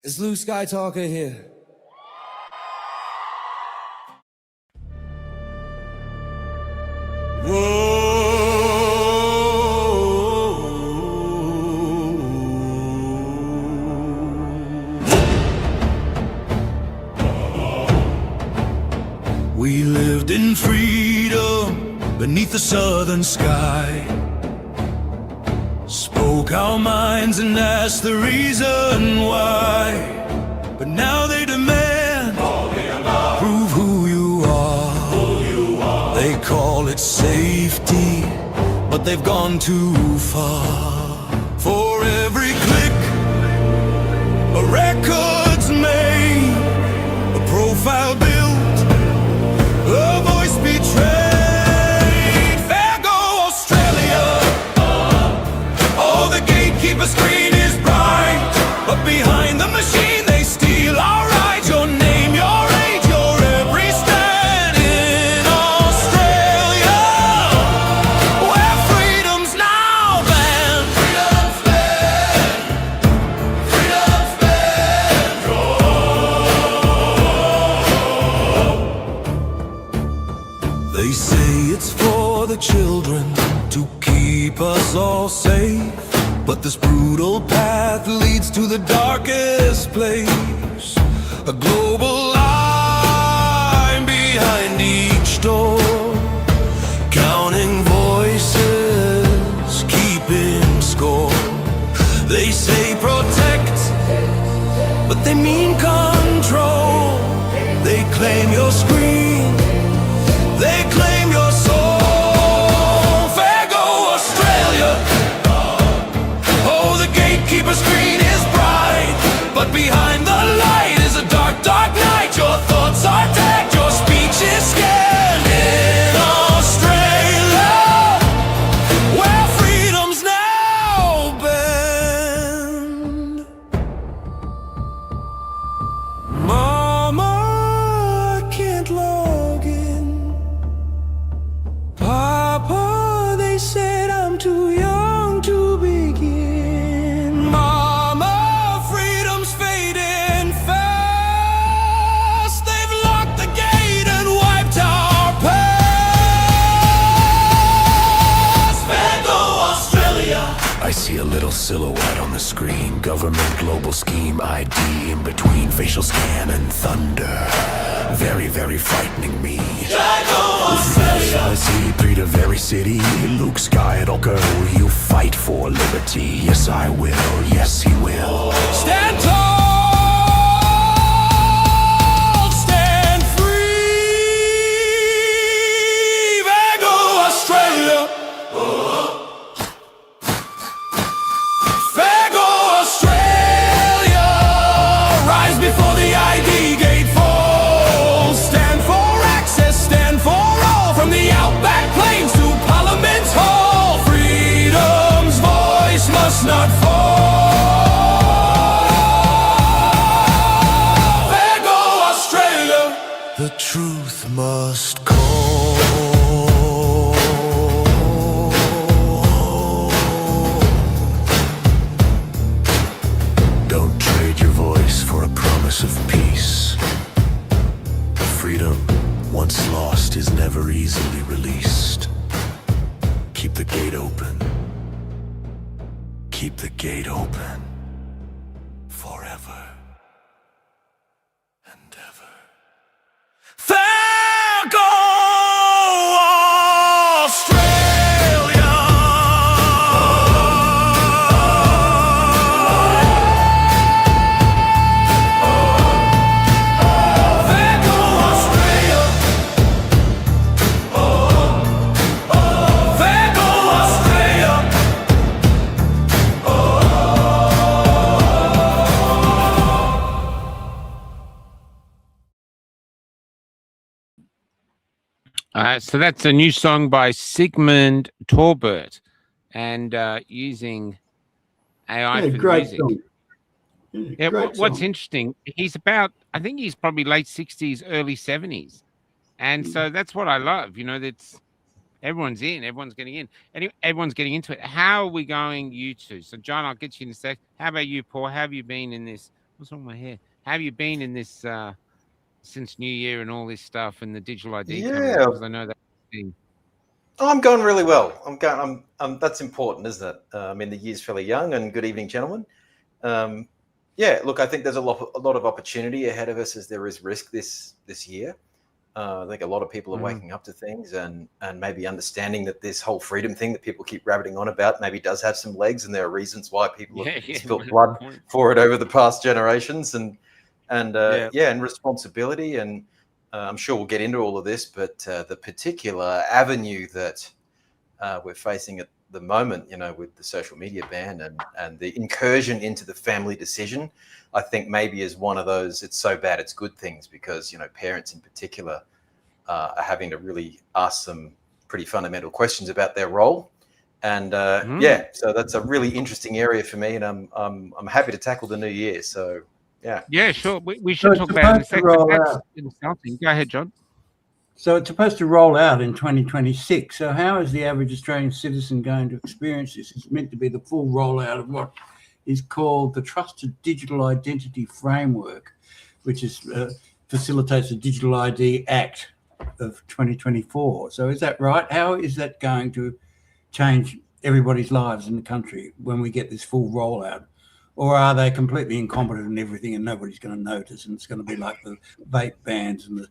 It's Blue Sky Talker here. We lived in freedom beneath the southern sky. Spoke our minds and asked the reason why. But now they demand, prove who you are. They call it safety, but they've gone too far. For every click, a record's made, a profile built, a voice betrayed. Fair go Australia. Oh, the gatekeeper screen is bright, but behind the machine they steal our rights. Your name, your age, your every stand in Australia, where freedom's now banned. Freedom's banned. Freedom's banned. Oh. They say it's for the children to keep us all safe, but this brutal path leads to the darkest place. A global line behind each door, counting voices, keeping score. They say protect, but they mean control. They claim your screen, they claim your soul. Fair go Australia. Oh, the gatekeeper screen is bright, but behind the light is a dark, dark night. Your thoughts are tagged, your speech is scanned in Australia, where freedom's now banned. Mama, I can't log in. Papa, they said I'm too young to begin. Mama, freedom's fading fast. They've locked the gate and wiped our past. Fair go Australia. I see a little silhouette on the screen. Government global scheme ID in between facial scan and thunder. Very, very frightening me. I see Peter very city. Luke Skywalker, will you fight for liberty? Yes, I will. Yes, he will. Stand tall, stand free. There go Australia. There go Australia. Rise before the ID gate falls. Stand for access, stand for all. From the outback plains to Parliament Hall, freedom's voice must not fall. There go Australia. The truth must call. Don't trade your voice for a promise of peace. Freedom, once lost, is never easily released. Keep the gate open. Keep the gate open. Forever and ever. There go Australia! There go Australia! There go Australia! So that's a new song by Sigmund Torbert, and using AI for the great music. song. Yeah, Great what's song. interesting, I think he's probably late 60s, early 70s. And so that's what I love. You know, that's everyone's in, everyone's getting in, and everyone's getting into it. How are we going, you two? So, John, I'll get you in a sec. How about you, Paul? How have you been in this What's wrong with my hair? How have you been in this since New Year and all this stuff and the digital ID coming out? Yeah, Because I know that. I'm going really well. That's important, isn't it? I mean, the year's fairly young, and good evening, gentlemen. Yeah, look, I think there's a lot of opportunity ahead of us as there is risk this year. I think a lot of people are waking up to things and maybe understanding that this whole freedom thing that people keep rabbiting on about maybe does have some legs, and there are reasons why people have spilled blood for it over the past generations, and responsibility. And I'm sure we'll get into all of this, but the particular avenue that we're facing at the moment, with the social media ban and the incursion into the family decision, I think maybe is one of those it's so bad it's good things, because parents in particular are having to really ask some pretty fundamental questions about their role, and so that's a really interesting area for me, and I'm happy to tackle the new year. So yeah, sure, we should talk about it in a second. Go ahead, John. So it's supposed to roll out in 2026. So how is the average Australian citizen going to experience this? It's meant to be the full rollout of what is called the Trusted Digital Identity Framework, which facilitates the Digital ID Act of 2024. So is that right? How is that going to change everybody's lives in the country when we get this full rollout? Or are they completely incompetent in everything and nobody's going to notice, and it's going to be like the vape bans and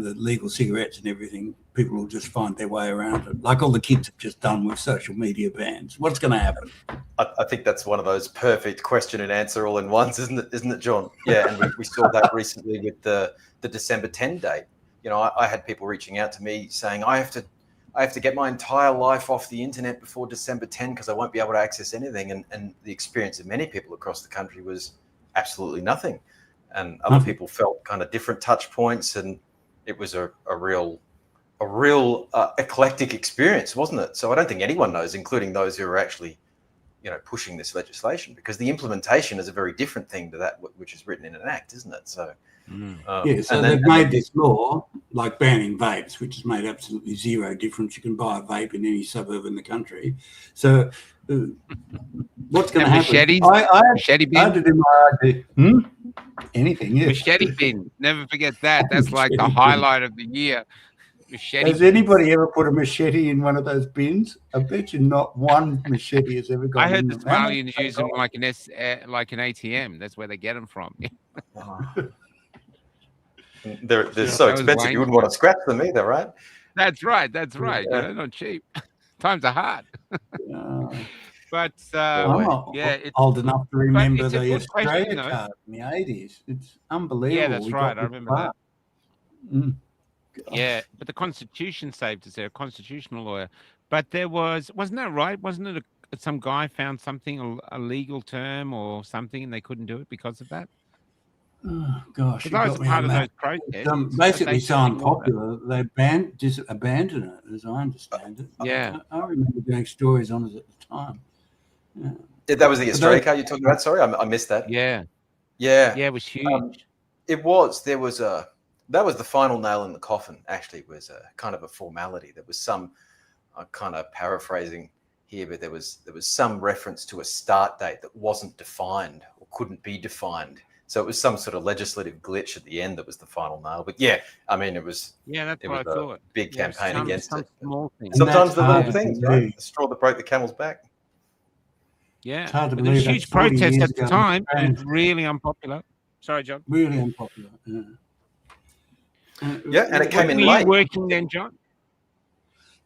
the legal cigarettes and everything? People will just find their way around it, like all the kids have just done with social media bans. What's going to happen? I think that's one of those perfect question and answer all in ones, isn't it, John? Yeah, and we saw that recently with the December 10 date. I had people reaching out to me saying, I have to get my entire life off the internet before December 10 because I won't be able to access anything. And the experience of many people across the country was absolutely nothing. And other people felt kind of different touch points, and it was a real eclectic experience, wasn't it? So I don't think anyone knows, including those who are actually, pushing this legislation, because the implementation is a very different thing to that which is written in an act, isn't it? So so they've made this law, like banning vapes, which has made absolutely zero difference. You can buy a vape in any suburb in the country. So what's going to happen? Machete bin. I did in my idea. Anything, yes. Machete bin. Never forget that. That's like the highlight of the year. Machete. Has anybody ever put a machete in one of those bins? I bet you not one machete has ever gone. I heard the Somalians use them like an ATM. That's where they get them from. They're so expensive, you wouldn't want to scratch them either, right? That's right. They're not cheap. Times are hard. But it's old enough to remember the Australia card in the 80s. It's unbelievable. Yeah, that's right. I remember that. Yeah, but the Constitution saved us there, a constitutional lawyer. But there wasn't that right? Wasn't it some guy found something, a legal term or something, and they couldn't do it because of that? Oh, gosh. I was part of those protests. Basically so unpopular, they abandoned it, as I understand it. Yeah. I remember doing stories on it at the time. Yeah, that was the Australia card you're talking about? Sorry, I missed that. Yeah, it was huge. It was. That was the final nail in the coffin, actually. It was a kind of a formality. There was some, kind of paraphrasing here, but there was some reference to a start date that wasn't defined or couldn't be defined. So it was some sort of legislative glitch at the end that was the final nail. But yeah, I mean, it was. Yeah, that's what I thought. Big campaign against it. Small things. Sometimes the little things, right? The straw that broke the camel's back. Yeah, but there was huge protests at the time. It was really unpopular. Sorry, John. Really unpopular. Yeah, and it came in late. Were you working then, John?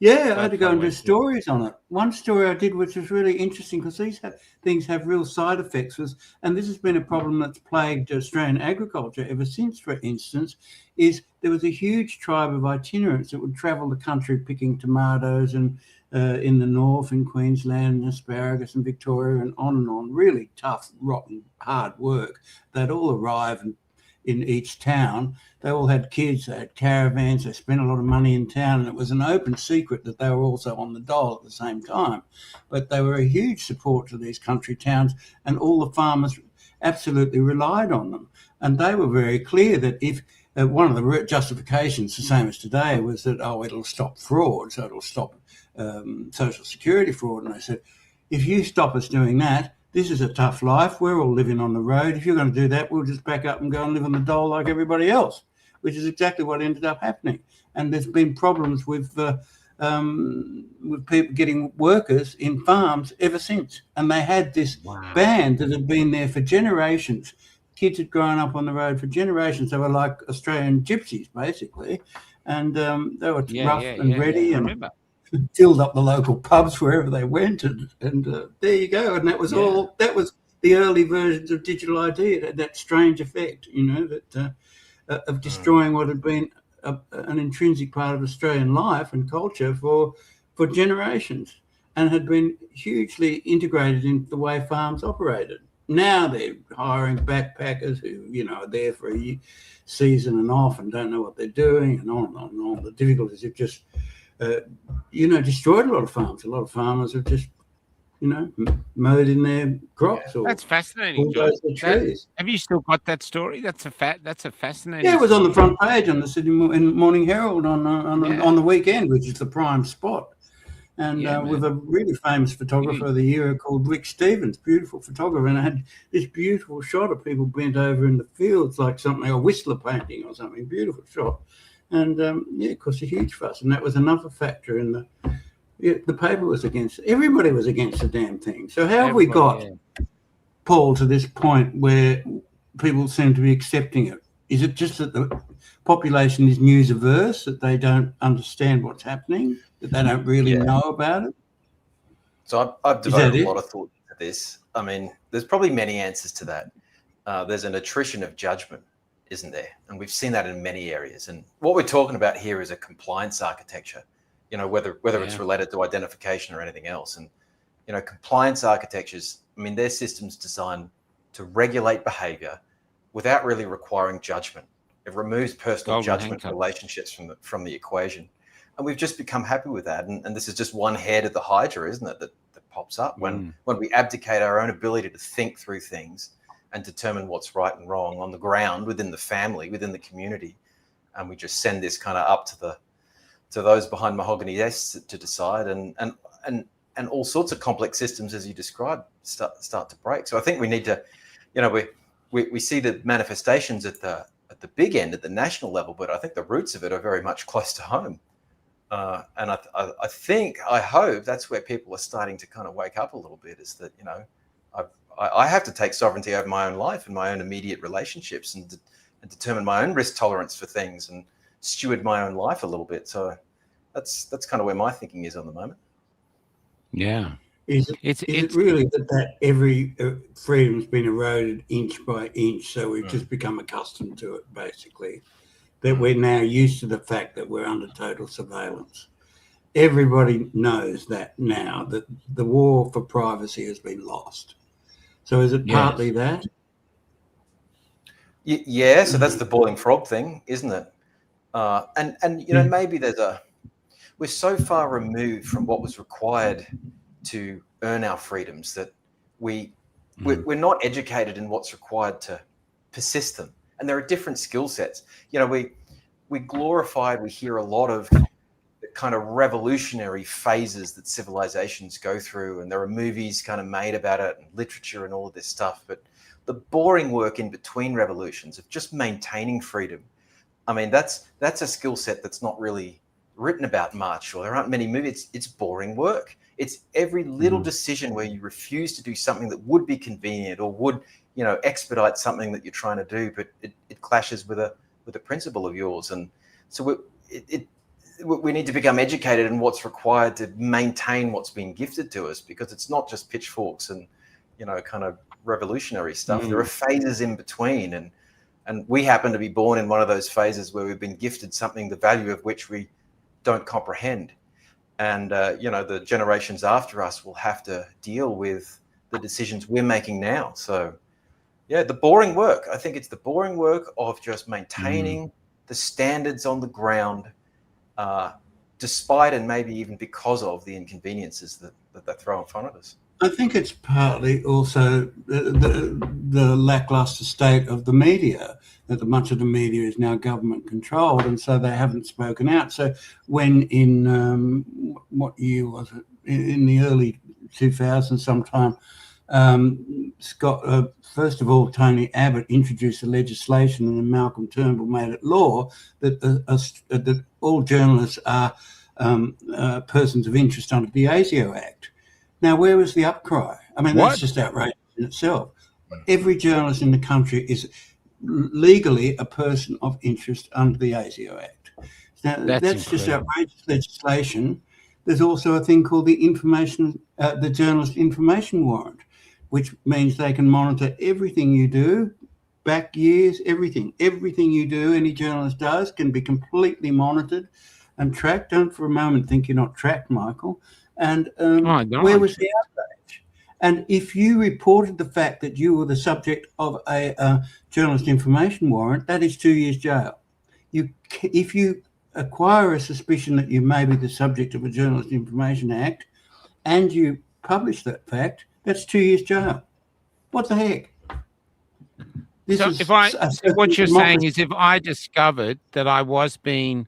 Yeah, I had to go and do stories on it. One story I did, which was really interesting, because these things have real side effects, and this has been a problem that's plagued Australian agriculture ever since, for instance, is there was a huge tribe of itinerants that would travel the country picking tomatoes and in the north, in Queensland, and asparagus in Victoria, and on, really tough, rotten, hard work. They'd all arrive in each town. They all had kids, they had caravans, they spent a lot of money in town, and it was an open secret that they were also on the dole at the same time. But they were a huge support to these country towns, and all the farmers absolutely relied on them. And they were very clear that if one of the justifications, the same as today, was that, it'll stop fraud, so it'll stop social security fraud. And they said, if you stop us doing that, this is a tough life. We're all living on the road. If you're going to do that, we'll just back up and go and live on the dole like everybody else, which is exactly what ended up happening. And there's been problems with people getting workers in farms ever since. And they had this band that had been there for generations. Kids had grown up on the road for generations. They were like Australian gypsies, basically. And they were rough and ready and filled up the local pubs wherever they went. And there you go. And that was all. That was the early versions of digital ID. It had that strange effect, that of destroying what had been an intrinsic part of Australian life and culture for generations, and had been hugely integrated into the way farms operated. Now they're hiring backpackers who, are there for a season and off and don't know what they're doing, and on and on and on. The difficulties have just, destroyed a lot of farms. A lot of farmers have just, mowed in their crops. Or that's fascinating, John. Have you still got that story? That's a fascinating. Yeah, it was on the front page on the Sydney Morning Herald on the weekend, which is the prime spot. And with a really famous photographer of the era called Rick Stevens, beautiful photographer, and I had this beautiful shot of people bent over in the fields like something, a Whistler painting or something, beautiful shot. And it caused a huge fuss, and that was another factor in the paper was against it. Everybody was against the damn thing. So how have we got, Paul, to this point where people seem to be accepting it? Is it just that the population is news averse, that they don't understand what's happening, that they don't really know about it? So I've devoted a lot of thought to this. I mean, there's probably many answers to that. There's an attrition of judgment, isn't there? And we've seen that in many areas. And what we're talking about here is a compliance architecture, whether it's related to identification or anything else. And, compliance architectures, I mean, they're systems designed to regulate behavior without really requiring judgment. It removes personal judgment relationships from the equation. And we've just become happy with that. And this is just one hair to the hydra, isn't it, that pops up when we abdicate our own ability to think through things and determine what's right and wrong on the ground, within the family, within the community. And we just send this kind of up to those behind mahogany desks to decide, and all sorts of complex systems, as you described, start to break. So I think we need to, we see the manifestations at the big end, at the national level, but I think the roots of it are very much close to home. And I hope that's where people are starting to kind of wake up a little bit, is that, I have to take sovereignty over my own life and my own immediate relationships, and determine my own risk tolerance for things, and steward my own life a little bit. So that's kind of where my thinking is on the moment. Yeah. Is it really that every freedom's been eroded inch by inch, so we've just become accustomed to it, basically, that we're now used to the fact that we're under total surveillance? Everybody knows that now, that the war for privacy has been lost. So is it partly that? Yeah, so that's the boiling frog thing, isn't it? And maybe we're so far removed from what was required to earn our freedoms that we're not educated in what's required to persist them. And there are different skill sets. We hear a lot of the kind of revolutionary phases that civilizations go through, and there are movies kind of made about it, and literature and all of this stuff. But the boring work in between revolutions of just maintaining freedom, I mean, that's a skill set that's not really written about much, or there aren't many movies. It's boring work. It's every little decision where you refuse to do something that would be convenient or would, expedite something that you're trying to do, but it clashes with a principle of yours. And so we need to become educated in what's required to maintain what's been gifted to us, because it's not just pitchforks and, kind of revolutionary stuff. There are phases in between, and we happen to be born in one of those phases where we've been gifted something, the value of which we don't comprehend. And, the generations after us will have to deal with the decisions we're making now. So, the boring work. I think it's the boring work of just maintaining the standards on the ground, despite and maybe even because of the inconveniences that they throw in front of us. I think it's partly also the lackluster state of the media, that much of the media is now government controlled, and so they haven't spoken out. So when in what year was it? In the early 2000s sometime, First of all, Tony Abbott introduced the legislation, and then Malcolm Turnbull made it law that all journalists are persons of interest under the ASIO Act. Now, where was the outcry? I mean, that's just outrageous in itself. Every journalist in the country is legally a person of interest under the ASIO Act. Now, that's just outrageous legislation. There's also a thing called the Journalist Information Warrant, which means they can monitor everything you do, back years, everything. Everything you do, any journalist does, can be completely monitored and tracked. Don't for a moment think you're not tracked, Michael. And where was the outrage? And if you reported the fact that you were the subject of a Journalist Information Warrant, that is 2 years jail. If you acquire a suspicion that you may be the subject of a Journalist Information Act and you publish that fact, that's 2 years jail. What the heck? What you're saying is if I discovered that I was being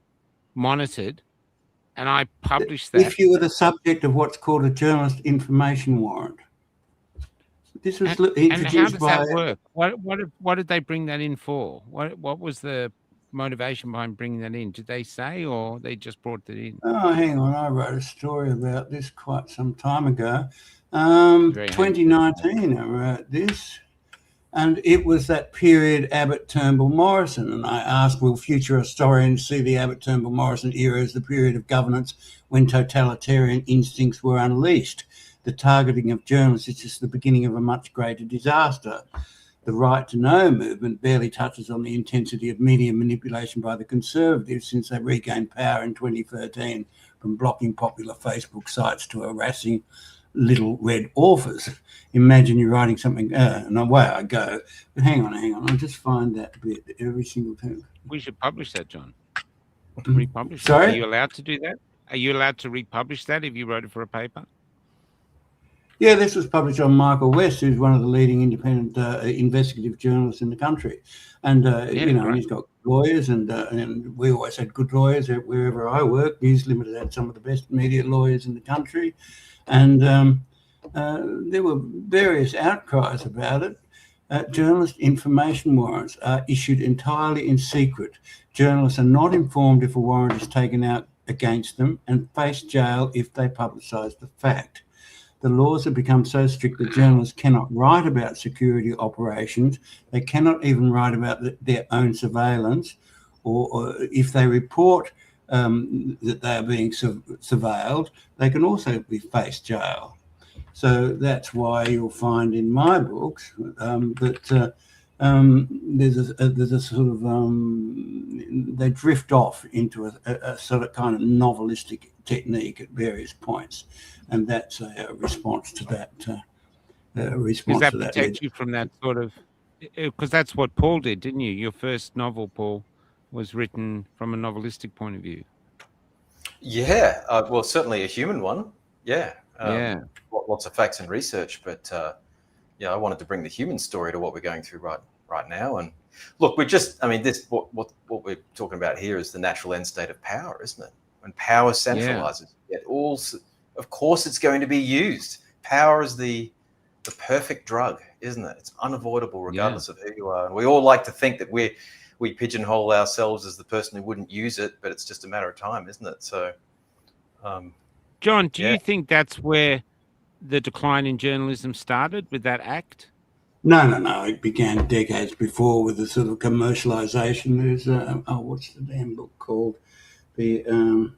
monitored and I published that. If you were the subject of what's called a Journalist Information Warrant. This was introduced by... And how does that work? What did they bring that in for? What was the motivation behind bringing that in? Did they say, or they just brought it in? Oh, hang on. I wrote a story about this quite some time ago. 2019, I wrote this. And it was that period Abbott, Turnbull, Morrison. And I asked, will future historians see the Abbott, Turnbull, Morrison era as the period of governance when totalitarian instincts were unleashed? The targeting of journalists is just the beginning of a much greater disaster. The Right to Know movement barely touches on the intensity of media manipulation by the Conservatives since they regained power in 2013, from blocking popular Facebook sites to harassing little red authors. Imagine you're writing something, and away I go. But hang on, I'll just find that bit every single time. We should publish that, John. Republish Sorry? That. Are you allowed to do that? Are you allowed to republish that if you wrote it for a paper? Yeah, this was published on Michael West, who's one of the leading independent investigative journalists in the country. And, and he's got lawyers, and we always had good lawyers wherever I worked. News Limited had some of the best media lawyers in the country. And there were various outcries about it. Journalist information warrants are issued entirely in secret. Journalists are not informed if a warrant is taken out against them and face jail if they publicise the fact. The laws have become so strict that journalists cannot write about security operations. They cannot even write about their own surveillance, or if they report that they are being surveilled, they can also be faced jail. So that's why you'll find in my books that there's a sort of they drift off into a sort of kind of novelistic technique at various points, and that's a response to that. Does that protect you from that sort of? Because that's what Paul did, didn't you? Your first novel, Paul, was written from a novelistic point of view. Yeah, well, certainly a human one. Yeah. Lots of facts and research, but I wanted to bring the human story to what we're going through right now. And look, what we're talking about here is the natural end state of power, isn't it? When power centralizes, of course it's going to be used. Power is the perfect drug, isn't it? It's unavoidable regardless of who you are. And we all like to think that we pigeonhole ourselves as the person who wouldn't use it, but it's just a matter of time, isn't it? So, John, do you think that's where the decline in journalism started, with that act? No. It began decades before with the sort of commercialization. There's what's the damn book called? My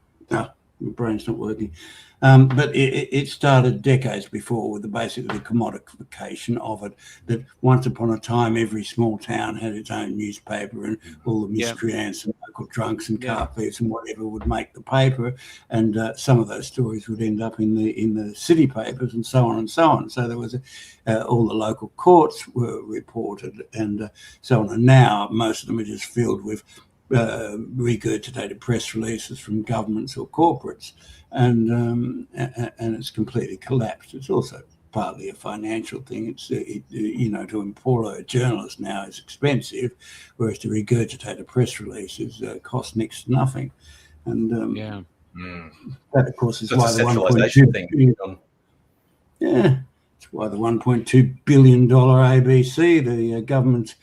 brain's not working. But it started decades before with the commodification of it, that once upon a time every small town had its own newspaper, and all the miscreants and local drunks and car thieves and whatever would make the paper, and some of those stories would end up in the city papers, and so on and so on. So there was all the local courts were reported, and so on. And now most of them are just filled with regurgitated press releases from governments or corporates, and it's completely collapsed. It's also partly a financial thing. It's to employ a journalist now is expensive, whereas to regurgitate a press release costs next to nothing. And that, of course, is why the 1.2 billion. Yeah, why the $1.2 billion ABC, the government's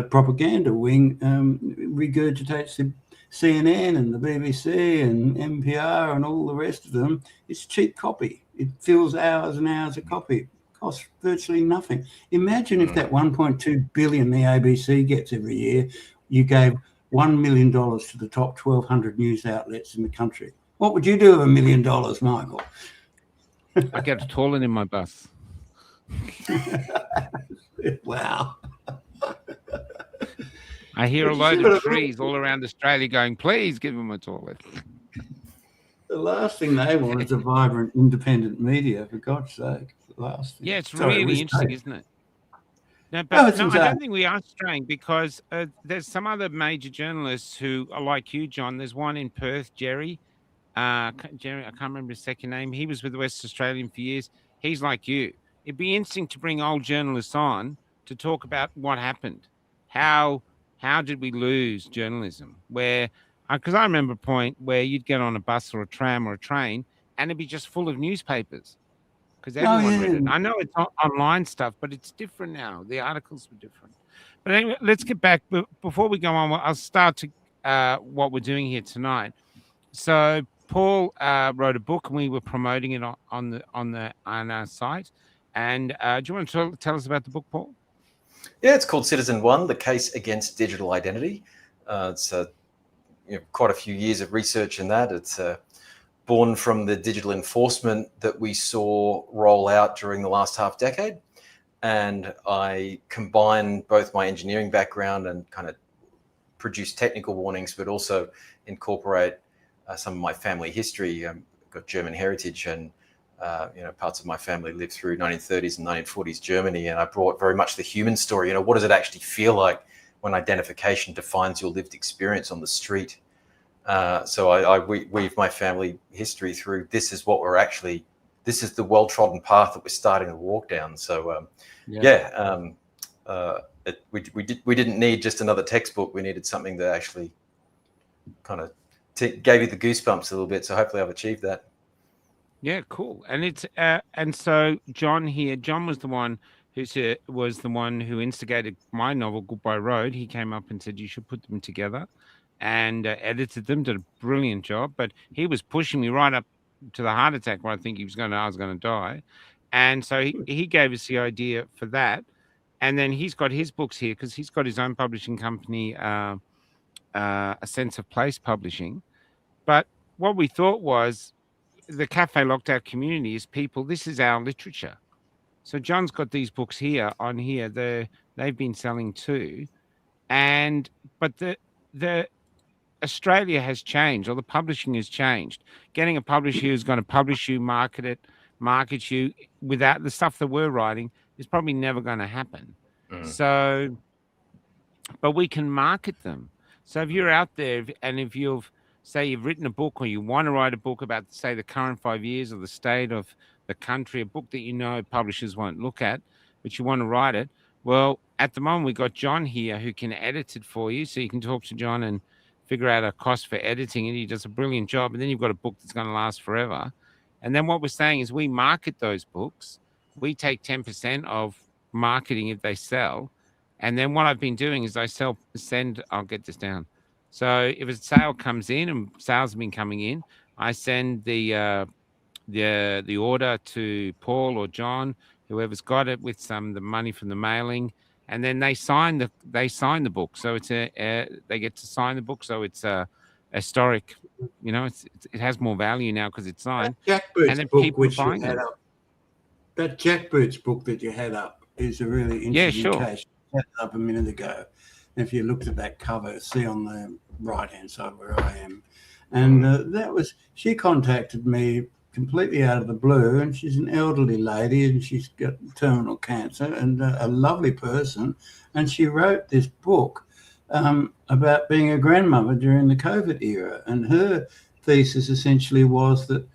propaganda wing, regurgitates the CNN and the BBC and NPR and all the rest of them. It's cheap copy. It fills hours and hours of copy. Costs virtually nothing. Imagine if that 1.2 billion the ABC gets every year, you gave $1 million to the top 1,200 news outlets in the country. What would you do with $1 million, Michael? I get a toilet in my bus. Wow. I hear a load of trees all around Australia going, please give them a toilet. The last thing they want is a vibrant, independent media, for God's sake. The last thing. Yeah, it's really interesting, isn't it? No, but I don't think we are straying, because there's some other major journalists who are like you, John. There's one in Perth, Jerry. I can't remember his second name. He was with the West Australian for years. He's like you. It'd be interesting to bring old journalists on to talk about what happened. How did we lose journalism? Because I remember a point where you'd get on a bus or a tram or a train and it'd be just full of newspapers because everyone read it. I know it's online stuff, but it's different now. The articles were different. But anyway, let's get back. Before we go on, I'll start to what we're doing here tonight. So Paul wrote a book and we were promoting it on our site. And do you want to tell us about the book, Paul? Yeah, it's called Citizen One, The Case Against Digital Identity. It's quite a few years of research in that. It's born from the digital enforcement that we saw roll out during the last half decade. And I combine both my engineering background and kind of produce technical warnings, but also incorporate some of my family history. I've got German heritage, and parts of my family lived through 1930s and 1940s Germany, and I brought very much the human story. What does it actually feel like when identification defines your lived experience on the street? So I weave my family history through. This is the well-trodden path that we're starting to walk down. So we didn't need just another textbook. We needed something that actually kind of gave you the goosebumps a little bit. So hopefully I've achieved that. Yeah, cool. And it's and so John was the one who instigated my novel Goodbye Road. He came up and said you should put them together, and edited them. Did a brilliant job. But he was pushing me right up to the heart attack where I think I was going to die, and so he gave us the idea for that. And then he's got his books here because he's got his own publishing company, A Sense of Place Publishing. But what we thought was, the Cafe Locked-Out community is people, this is our literature. So John's got these books here. They've been selling too. But the Australia has changed, or the publishing has changed. Getting a publisher who's going to publish you, market you without the stuff that we're writing is probably never going to happen. So, but we can market them. So if you're out there and if you've written a book, or you want to write a book about, say, the current 5 years or the state of the country, a book that publishers won't look at, but you want to write it. Well, at the moment, we got John here who can edit it for you. So you can talk to John and figure out a cost for editing it. He does a brilliant job. And then you've got a book that's going to last forever. And then what we're saying is we market those books. We take 10% of marketing if they sell. And then what I've been doing is I'll get this down. So if a sale comes in, and sales have been coming in, I send the order to Paul or John, whoever's got it, with the money from the mailing, and then they sign the book. So it's they get to sign the book. So it's historic. It has more value now because it's signed. Jack Boots book, which you had up. That Jack Boots book that you had up is a really interesting case. You had it up a minute ago. If you looked at that cover, see on the right-hand side where I am. And she contacted me completely out of the blue, and she's an elderly lady, and she's got terminal cancer, and a lovely person. And she wrote this book about being a grandmother during the COVID era. And her thesis essentially was that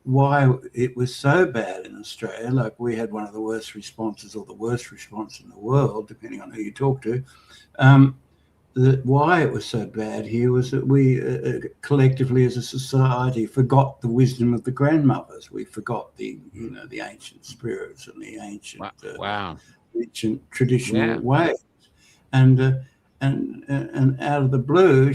why it was so bad in Australia, like we had one of the worst responses, or the worst response in the world, depending on who you talk to, that why it was so bad here was that we collectively as a society forgot the wisdom of the grandmothers. We forgot the ancient spirits and the ancient ancient traditional ways, and out of the blue,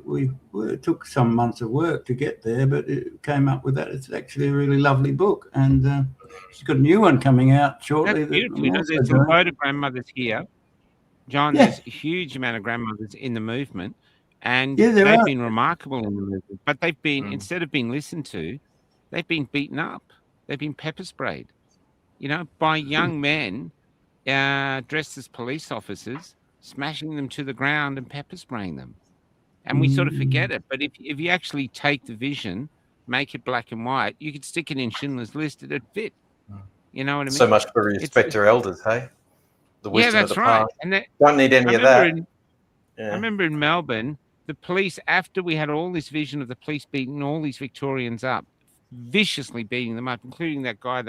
we took some months of work to get there, but it came up with that. It's actually a really lovely book, and she's got a new one coming out shortly. That's beautiful. There's a load of grandmothers here. John, there's a huge amount of grandmothers in the movement, and they've been remarkable in the movement. But they've been, instead of being listened to, they've been beaten up. They've been pepper sprayed, by young men dressed as police officers, smashing them to the ground and pepper spraying them. And we sort of forget it. But if you actually take the vision, make it black and white, you could stick it in Schindler's List, it'd fit. You know what I mean? So much for respect to elders, hey? The wisdom of the right. past. And don't need any of that. I remember in Melbourne, the police, after we had all this vision of the police beating all these Victorians up, viciously beating them up, including that guy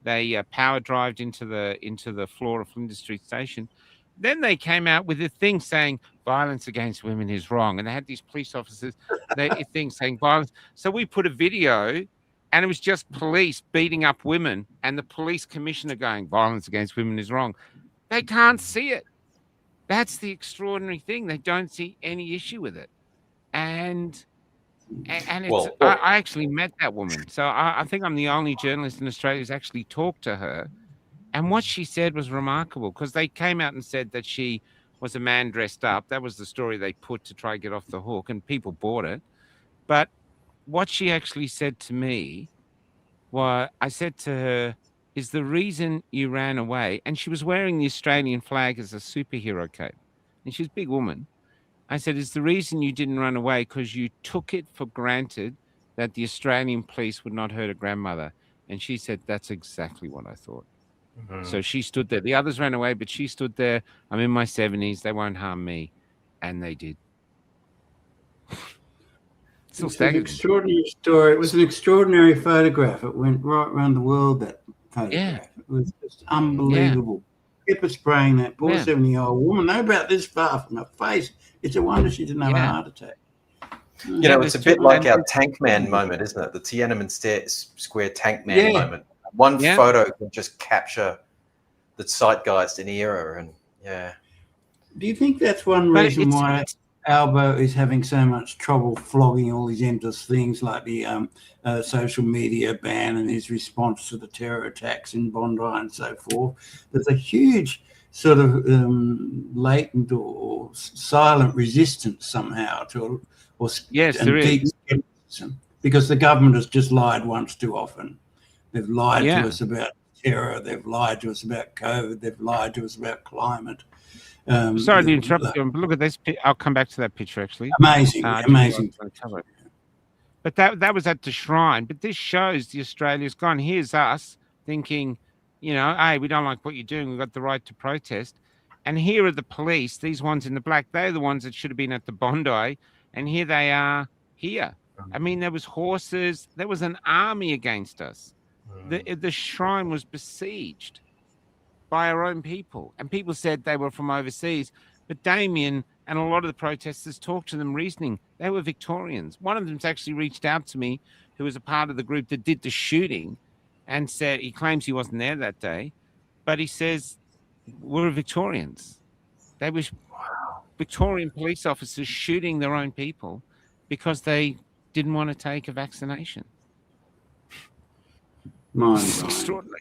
they power drived into the floor of Flinders Street Station. Then they came out with a thing saying violence against women is wrong, and they had these police officers things saying violence. So we put a video. And it was just police beating up women and the police commissioner going, violence against women is wrong. They can't see it. That's the extraordinary thing. They don't see any issue with it. And it's, I actually met that woman. So I think I'm the only journalist in Australia who's actually talked to her. And what she said was remarkable, because they came out and said that she was a man dressed up. That was the story they put to try to get off the hook, and people bought it. But what she actually said to me was, I said to her, is the reason you ran away, and she was wearing the Australian flag as a superhero cape, and she was a big woman. I said, is the reason you didn't run away because you took it for granted that the Australian police would not hurt a grandmother? And she said, that's exactly what I thought. So she stood there. The others ran away, but she stood there. I'm in my 70s. They won't harm me. And they did. It's an extraordinary story. It was an extraordinary photograph. It went right around the world, that photograph. It was just unbelievable. Pepper spraying that poor 70-year-old woman, no about this far from her face. It's a wonder she didn't have a heart attack. It's a bit like our Tank Man moment, isn't it? The Tiananmen Square Tank Man moment. One photo can just capture the zeitgeist in the era. And do you think that's one reason why Albo is having so much trouble flogging all these endless things like the social media ban and his response to the terror attacks in Bondi and so forth? There's a huge sort of latent or silent resistance somehow to, there is. Because the government has just lied once too often. They've lied to us about terror. They've lied to us about COVID. They've lied to us about climate. Sorry to interrupt you, but look at this. I'll come back to that picture, actually. Amazing. But that was at the shrine. But this shows the Australia's gone. Here's us thinking, hey, we don't like what you're doing. We've got the right to protest. And here are the police, these ones in the black. They're the ones that should have been at the Bondi. And here they are here. I mean, there was horses. There was an army against us. The shrine was besieged by our own people, and people said they were from overseas. But Damien and a lot of the protesters talked to them reasoning they were Victorians. One of them's actually reached out to me, who was a part of the group that did the shooting, and said he claims he wasn't there that day, but he says we're Victorians. They were Victorian police officers shooting their own people because they didn't want to take a vaccination. It's extraordinary.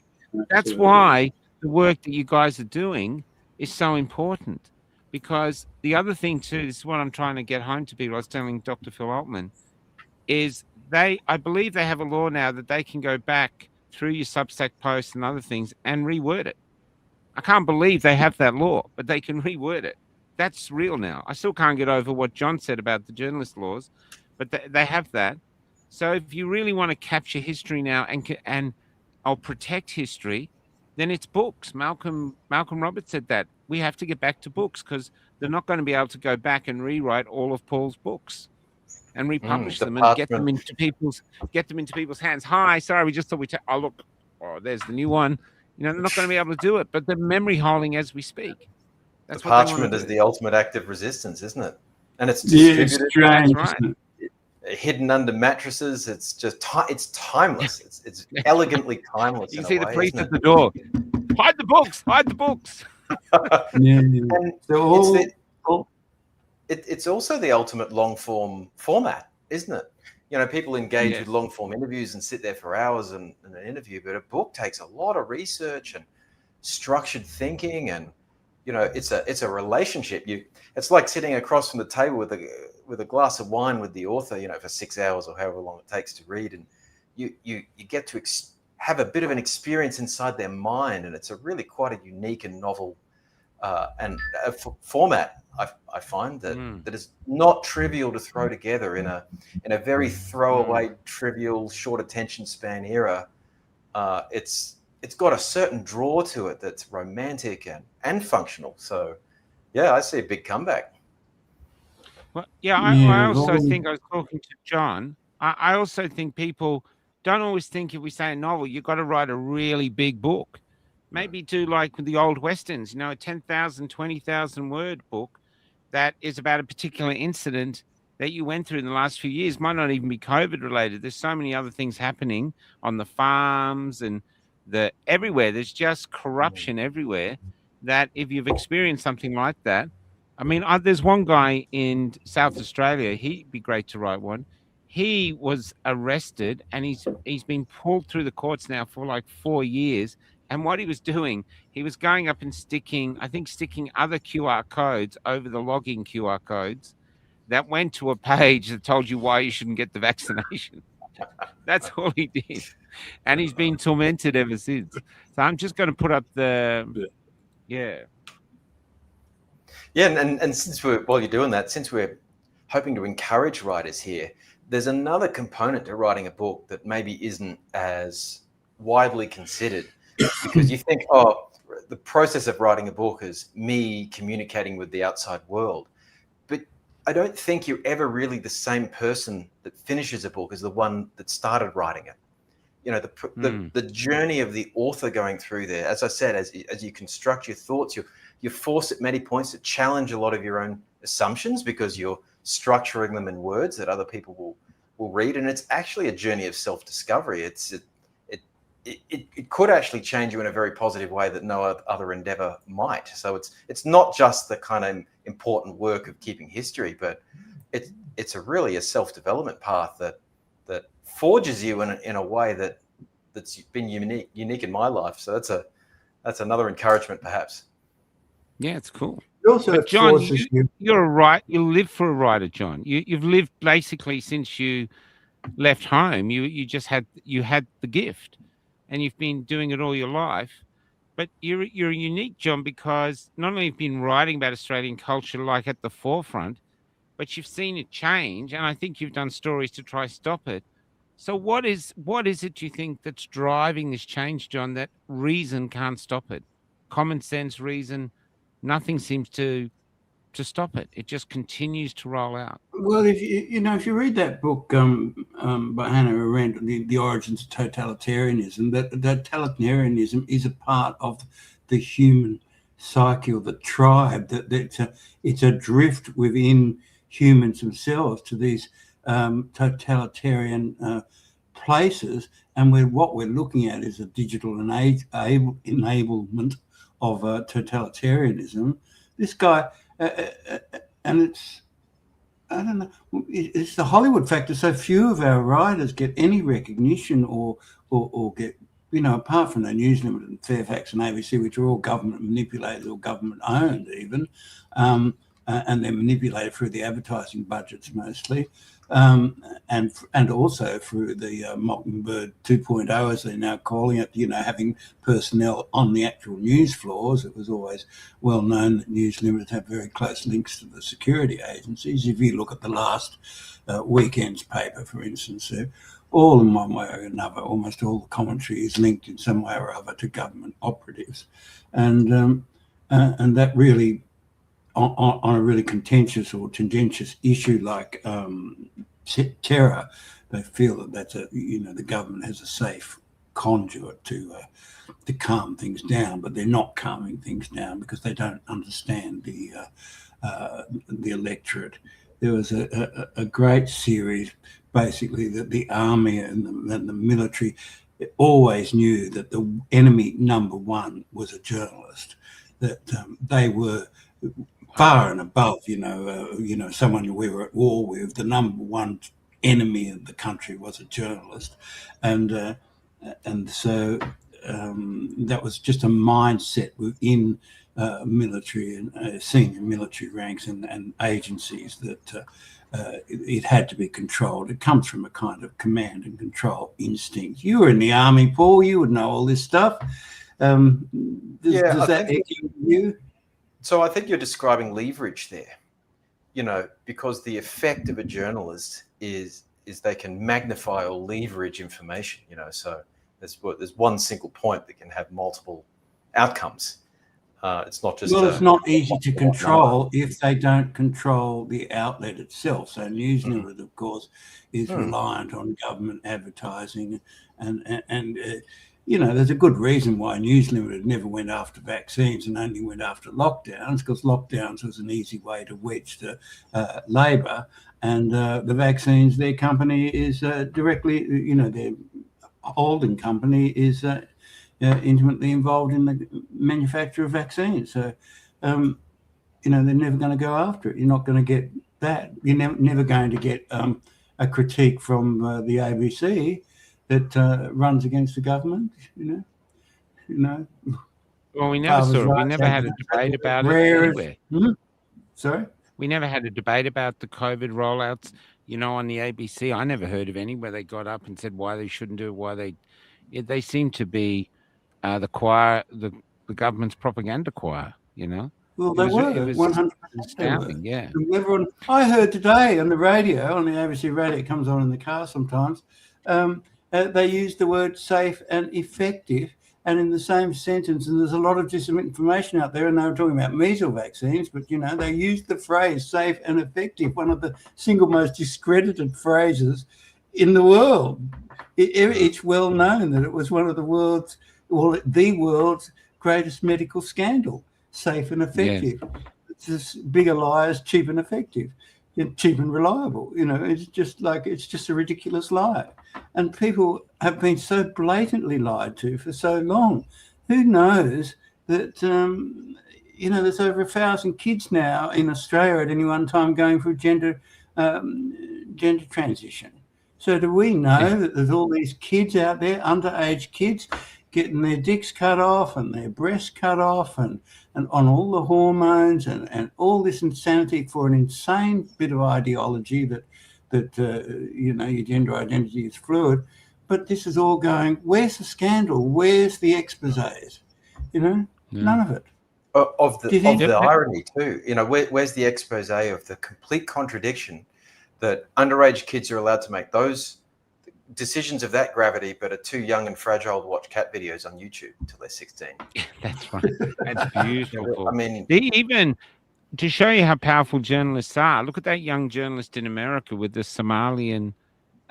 That's why the work that you guys are doing is so important, because the other thing too, this is what I'm trying to get home to people. I was telling Dr. Phil Altman, is I believe they have a law now that they can go back through your Substack posts and other things and reword it. I can't believe they have that law, but they can reword it. That's real now. I still can't get over what John said about the journalist laws, but they have that. So if you really want to capture history now and I'll protect history, then it's books. Malcolm Roberts said that. We have to get back to books because they're not going to be able to go back and rewrite all of Paul's books and republish them and get them into people's hands. Hi, sorry, we just thought there's the new one. They're not going to be able to do it, but they're memory holding as we speak. That's the what they want parchment to is do. the ultimate act of resistance, isn't it? And it's Yeah, it's distributed, strange, That's right. isn't it? hidden under mattresses. It's just it's timeless. It's elegantly timeless You in can a see the way, priest isn't at the door. Hide the books. Hide the books. it? Yeah. And So it's also the ultimate long form format, isn't it? You know, people engage Yes. with long form interviews and sit there for hours in an interview, but a book takes a lot of research and structured thinking, and you know, it's a relationship. It's like sitting across from the table with a glass of wine with the author, you know, for 6 hours or however long it takes to read, and you get to have a bit of an experience inside their mind, and it's a really quite a unique and novel format. I find that is not trivial to throw together in a very throwaway, trivial, short attention span era. It's got a certain draw to it that's romantic and functional. So, yeah, I see a big comeback. Well, yeah, I yeah, also think I was talking to John. I also think people don't always think if we say a novel, you've got to write a really big book. Maybe do like with the old Westerns, you know, a 10,000, 20,000 word book that is about a particular incident that you went through in the last few years. Might not even be COVID related. There's so many other things happening on the farms and everywhere. There's just corruption everywhere that if you've experienced something like that, I mean, there's one guy in South Australia. He'd be great to write one. He was arrested and he's been pulled through the courts now for like 4 years. And what he was doing, he was going up and sticking other QR codes over the logging QR codes that went to a page that told you why you shouldn't get the vaccination. That's all he did. And he's been tormented ever since. So I'm just going to put up yeah. Yeah, and while you're doing that, since we're hoping to encourage writers here, there's another component to writing a book that maybe isn't as widely considered, because you think, oh, the process of writing a book is me communicating with the outside world. But I don't think you're ever really the same person that finishes a book as the one that started writing it. You know, the journey of the author going through there, as I said, as you construct your thoughts, you're forced at many points to challenge a lot of your own assumptions because you're structuring them in words that other people will read. And it's actually a journey of self-discovery. It could actually change you in a very positive way that no other endeavor might. So it's not just the kind of important work of keeping history, but it's really a self-development path that forges you in a way that's been unique in my life. So that's another encouragement, perhaps. Yeah, it's cool. also But John, forces you're you live for a writer, John. You've lived basically since you left home. You had the gift, and you've been doing it all your life. But you're unique, John, because not only have you been writing about Australian culture like at the forefront, but you've seen it change, and I think you've done stories to try stop it. So what is it you think that's driving this change, John? That reason can't stop it. Common sense, reason, nothing seems to stop it. It just continues to roll out. Well, if you read that book by Hannah Arendt, the Origins of Totalitarianism, that totalitarianism is a part of the human psyche or the tribe. It's a drift within humans themselves to these totalitarian places, and what we're looking at is a digital enablement of totalitarianism. This guy, and it's, I don't know, it's the Hollywood factor. So few of our writers get any recognition or get, apart from the News Limited and Fairfax and ABC, which are all government manipulated or government owned even, and they're manipulated through the advertising budgets mostly, and also through the Mockingbird 2.0, as they're now calling it, having personnel on the actual news floors. It was always well known that News Limited have very close links to the security agencies. If you look at the last weekend's paper, for instance, all in one way or another, almost all the commentary is linked in some way or other to government operatives. And that really, on a really contentious or tendentious issue like terror, they feel that that's the government has a safe conduit to calm things down, but they're not calming things down because they don't understand the electorate. There was a great series, basically, that the army and the military always knew that the enemy number one was a journalist, that they were far and above, someone we were at war with. The number one enemy of the country was a journalist, and so that was just a mindset within military and senior military ranks and agencies that it had to be controlled. It comes from a kind of command and control instinct. You were in the army, Paul. You would know all this stuff. Does that echo you? So I think you're describing leverage there, because the effect of a journalist is they can magnify or leverage information, so there's one single point that can have multiple outcomes. It's not just it's not easy to control if they don't control the outlet itself. So News Limited, of course, is reliant on government advertising, and there's a good reason why News Limited never went after vaccines and only went after lockdowns, because lockdowns was an easy way to wedge the Labor, and the vaccines, their company is directly, their holding company is intimately involved in the manufacture of vaccines. So, they're never going to go after it. You're not going to get that. You're never going to get a critique from the ABC that runs against the government, Well, we never had a debate about it anywhere. Sorry? We never had a debate about the COVID rollouts, on the ABC. I never heard of any where they got up and said why they shouldn't do it, they seem to be the choir, the government's propaganda choir, Well, they were 100%. Astounding, yeah. Everyone, I heard today on the radio, on the ABC radio, it comes on in the car sometimes, they used the word safe and effective, and in the same sentence, and there's a lot of disinformation out there, and they were talking about measles vaccines, but, they used the phrase safe and effective, one of the single most discredited phrases in the world. It's well known that it was one of the world's greatest medical scandal, safe and effective. Yeah. It's as big a lie as cheap and effective, cheap and reliable. It's just a ridiculous lie. And people have been so blatantly lied to for so long. Who knows that, there's over 1,000 kids now in Australia at any one time going through gender transition. So do we know that there's all these kids out there, underage kids, getting their dicks cut off and their breasts cut off and on all the hormones and all this insanity for an insane bit of ideology that your gender identity is fluid. But this is all going, where's the scandal? Where's the exposés? None of it. Of the irony too, where's the expose of the complete contradiction that underage kids are allowed to make those decisions of that gravity, but are too young and fragile to watch cat videos on YouTube until they're 16. That's right. That's beautiful. I mean, even to show you how powerful journalists are, look at that young journalist in America with the Somalian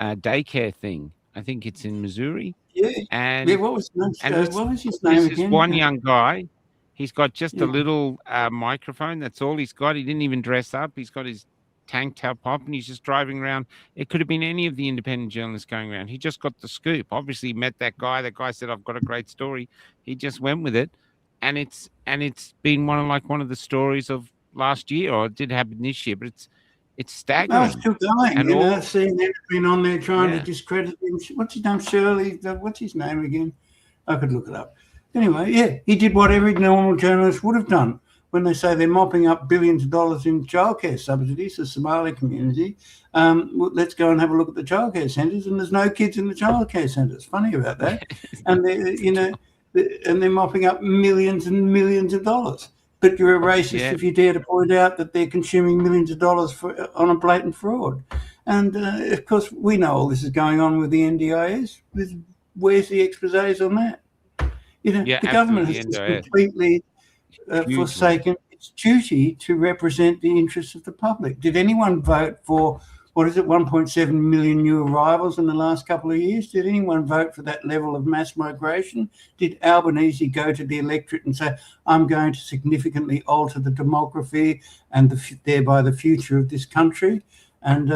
daycare thing. I think it's in Missouri. Yeah. And what was his name this again? Is one young guy. He's got just a little microphone. That's all he's got. He didn't even dress up. He's got his tank top up and he's just driving around. It could have been any of the independent journalists going around. He just got the scoop. Obviously met that guy. That guy said, I've got a great story. He just went with it. And it's been one of the stories of last year, or it did happen this year, but it's staggering. No, it's still going. And I've seen they've been on there trying to discredit him. What's his name? Shirley. What's his name again? I could look it up. Anyway, he did what every normal journalist would have done. When they say they're mopping up billions of dollars in childcare subsidies, the Somali community, let's go and have a look at the childcare centres, and there's no kids in the childcare centres. Funny about that. And they're mopping up millions and millions of dollars. But you're a racist if you dare to point out that they're consuming millions of dollars on a blatant fraud. And of course, we know all this is going on with the NDIS. Where's the exposés on that? The government has just completely forsaken its duty to represent the interests of the public. Did anyone vote for what is it, 1.7 million new arrivals in the last couple of years? Did anyone vote for that level of mass migration? Did Albanese go to the electorate and say, I'm going to significantly alter the demography and thereby the future of this country, and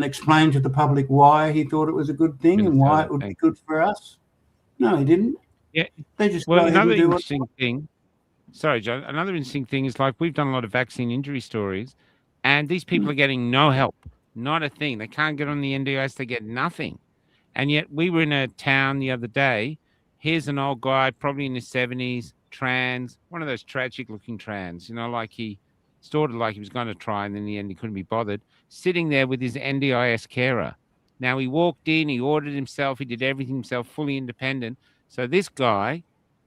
explain to the public why he thought it was a good thing and why it would be good for us? No, he didn't. Yeah. They just Well, another interesting thing. Sorry, John. Another interesting thing is, like, we've done a lot of vaccine injury stories, and these people are getting no help, not a thing. They can't get on the NDIS. They get nothing. And yet we were in a town the other day. Here's an old guy, probably in his 70s, trans, one of those tragic-looking trans, like he started like he was going to try, and in the end he couldn't be bothered, sitting there with his NDIS carer. Now, he walked in, he ordered himself, he did everything himself, fully independent. So this guy,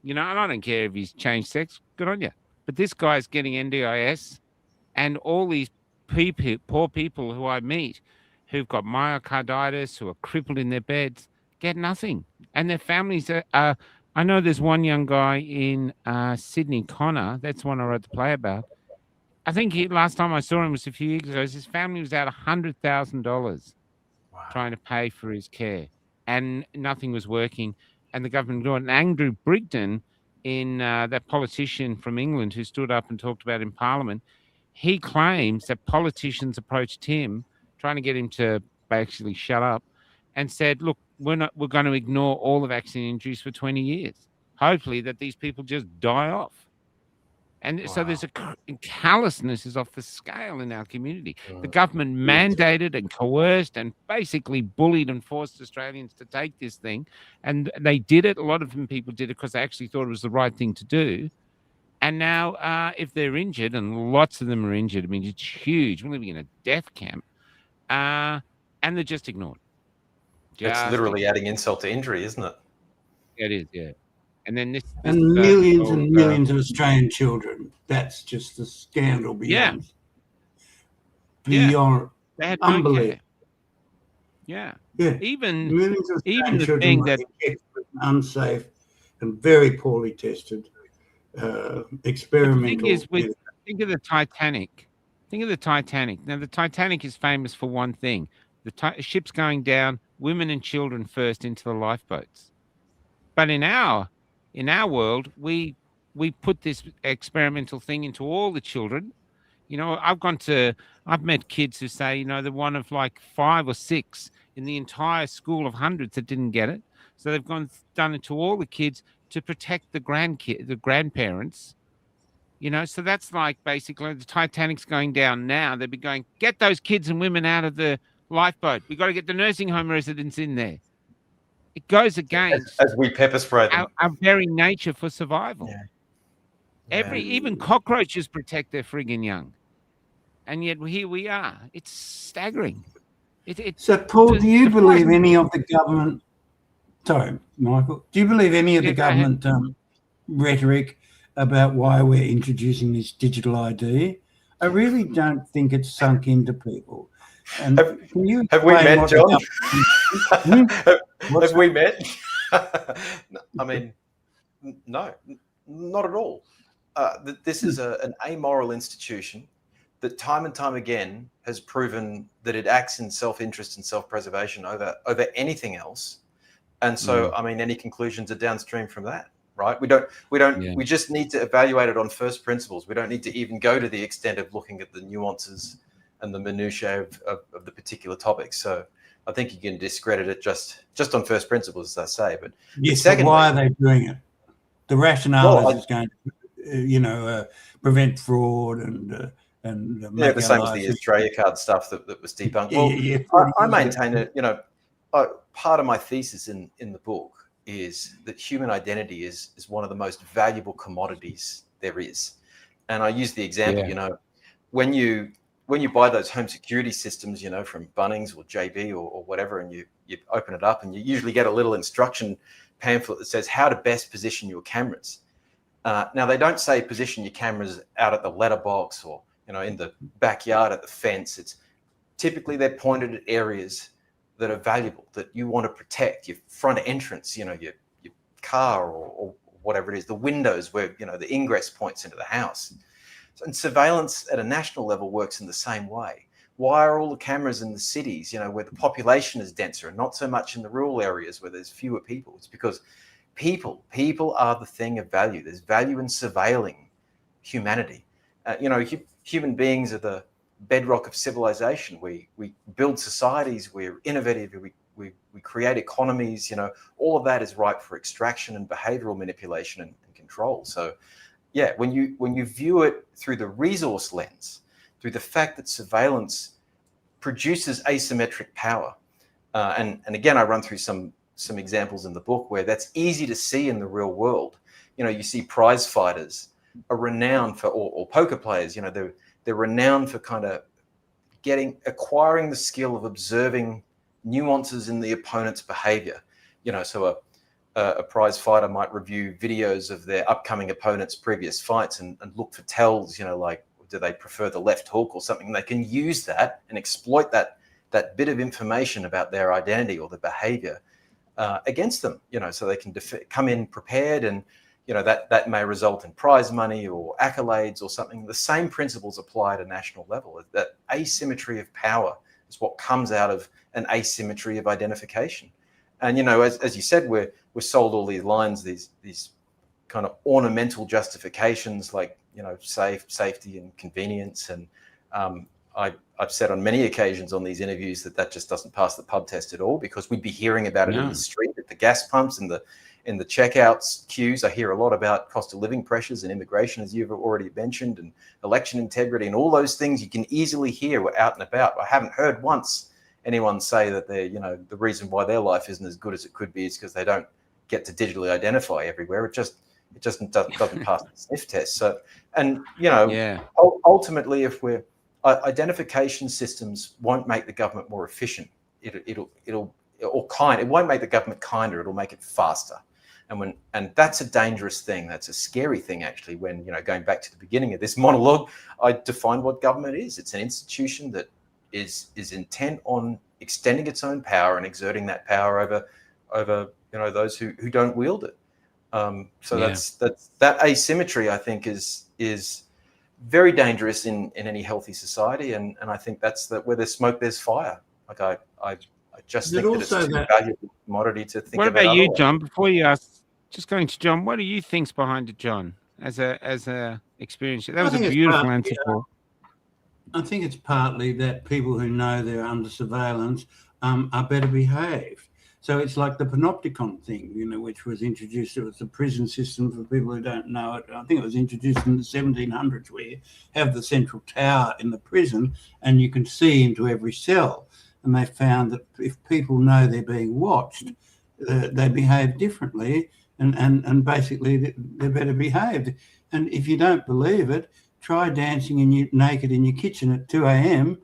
and I don't care if he's changed sex, good on you. But this guy's getting NDIS, and all these poor people who I meet who've got myocarditis, who are crippled in their beds, get nothing. And their families are I know there's one young guy in Sydney, Connor, that's one I wrote the play about. I think last time I saw him was a few years ago. His family was out $100,000 trying to pay for his care, and nothing was working. And the government doing it. And Andrew Brigden, that politician from England who stood up and talked about in Parliament, he claims that politicians approached him, trying to get him to basically shut up, and said, "Look, we're going to ignore all the vaccine injuries for 20 years. Hopefully, that these people just die off." And so there's a callousness is off the scale in our community. The government mandated and coerced and basically bullied and forced Australians to take this thing. And they did it. A lot of them people did it because they actually thought it was the right thing to do. And now if they're injured, and lots of them are injured, I mean, it's huge. We're living in a death camp. And they're just ignored. It's literally adding insult to injury, isn't it? It is, yeah. And then millions and millions of Australian children. That's just a scandal beyond unbelievable. Yeah. Even millions of even the children thing that unsafe and very poorly tested experimental. Think of the Titanic. Now, the Titanic is famous for one thing: the ship's going down, women and children first into the lifeboats. But in our world, we put this experimental thing into all the children. I've met kids who say, they're one of like 5 or 6 in the entire school of hundreds that didn't get it. So they've done it to all the kids to protect the grandparents. So that's like basically the Titanic's going down now. They'd be going, get those kids and women out of the lifeboat. We've got to get the nursing home residents in there. It goes against as we pepper spray them. Our very nature for survival. Even cockroaches protect their friggin' young, and yet here we are. It's staggering. So, Paul, do you believe any of the government? Sorry, Michael. Do you believe any of the government rhetoric about why we're introducing this digital ID? I really don't think it's sunk into people. And have we met, John? Have we met? I mean, no, not at all. This is an amoral institution that time and time again has proven that it acts in self-interest and self-preservation over anything else. And so, I mean, any conclusions are downstream from that, right? We just need to evaluate it on first principles. We don't need to even go to the extent of looking at the nuances and the minutiae of the particular topics. So I think you can discredit it just on first principles, as I say. But secondly, why are they doing it? The rationale is going to, prevent fraud and the same as the Australia card stuff that was debunked. I maintain it. Part of my thesis in the book is that human identity is one of the most valuable commodities there is. And I use the example, when you buy those home security systems, from Bunnings or JB or whatever, and you open it up and you usually get a little instruction pamphlet that says how to best position your cameras. Now, they don't say position your cameras out at the letterbox or, in the backyard at the fence. It's typically they're pointed at areas that are valuable, that you want to protect, your front entrance, your car or whatever it is, the windows where, the ingress points into the house. And surveillance at a national level works in the same way. Why are all the cameras in the cities, where the population is denser, and not so much in the rural areas where there's fewer people? It's because people are the thing of value. There's value in surveilling humanity. Human beings are the bedrock of civilization. We build societies, we're innovative, we create economies, all of that is ripe for extraction and behavioral manipulation and control. So yeah, when you view it through the resource lens, through the fact that surveillance produces asymmetric power, and again, I run through some examples in the book where that's easy to see in the real world. You see prize fighters are renowned for, or poker players, they're renowned for kind of acquiring the skill of observing nuances in the opponent's behavior. So a prize fighter might review videos of their upcoming opponent's previous fights and look for tells, like, do they prefer the left hook or something? They can use that and exploit that bit of information about their identity or their behavior against them, so they can come in prepared, and that may result in prize money or accolades or something. The same principles apply at a national level. That asymmetry of power is what comes out of an asymmetry of identification. And as you said, we're sold all these lines, these kind of ornamental justifications, like safety and convenience. And I've said on many occasions on these interviews that just doesn't pass the pub test at all, because we'd be hearing about it in the street, at the gas pumps, and in the checkouts queues. I hear a lot about cost of living pressures and immigration, as you've already mentioned, and election integrity, and all those things you can easily hear were out and about. I haven't heard once anyone say that the reason why their life isn't as good as it could be is because they don't get to digitally identify everywhere. It just doesn't pass the sniff test. So, and ultimately, if identification systems won't make the government more efficient. It won't make the government kinder. It'll make it faster. And that's a dangerous thing. That's a scary thing, actually. When going back to the beginning of this monologue, I defined what government is. It's an institution that is intent on extending its own power and exerting that power over those who don't wield it. That asymmetry, I think, is very dangerous in any healthy society, and I think that's where there's smoke, there's fire. Like I just think that it's too valuable commodity to think. What about about you, otherwise. John? Before you ask, just going to John, what do you think's behind it, John? As a experience, that was a beautiful answer. I think it's partly that people who know they're under surveillance are better behaved. So it's like the panopticon thing, which was introduced. It was a prison system for people who don't know it. I think it was introduced in the 1700s, where you have the central tower in the prison and you can see into every cell. And they found that if people know they're being watched, they behave differently, and basically they're better behaved. And if you don't believe it, try dancing naked in your kitchen at 2 a.m.,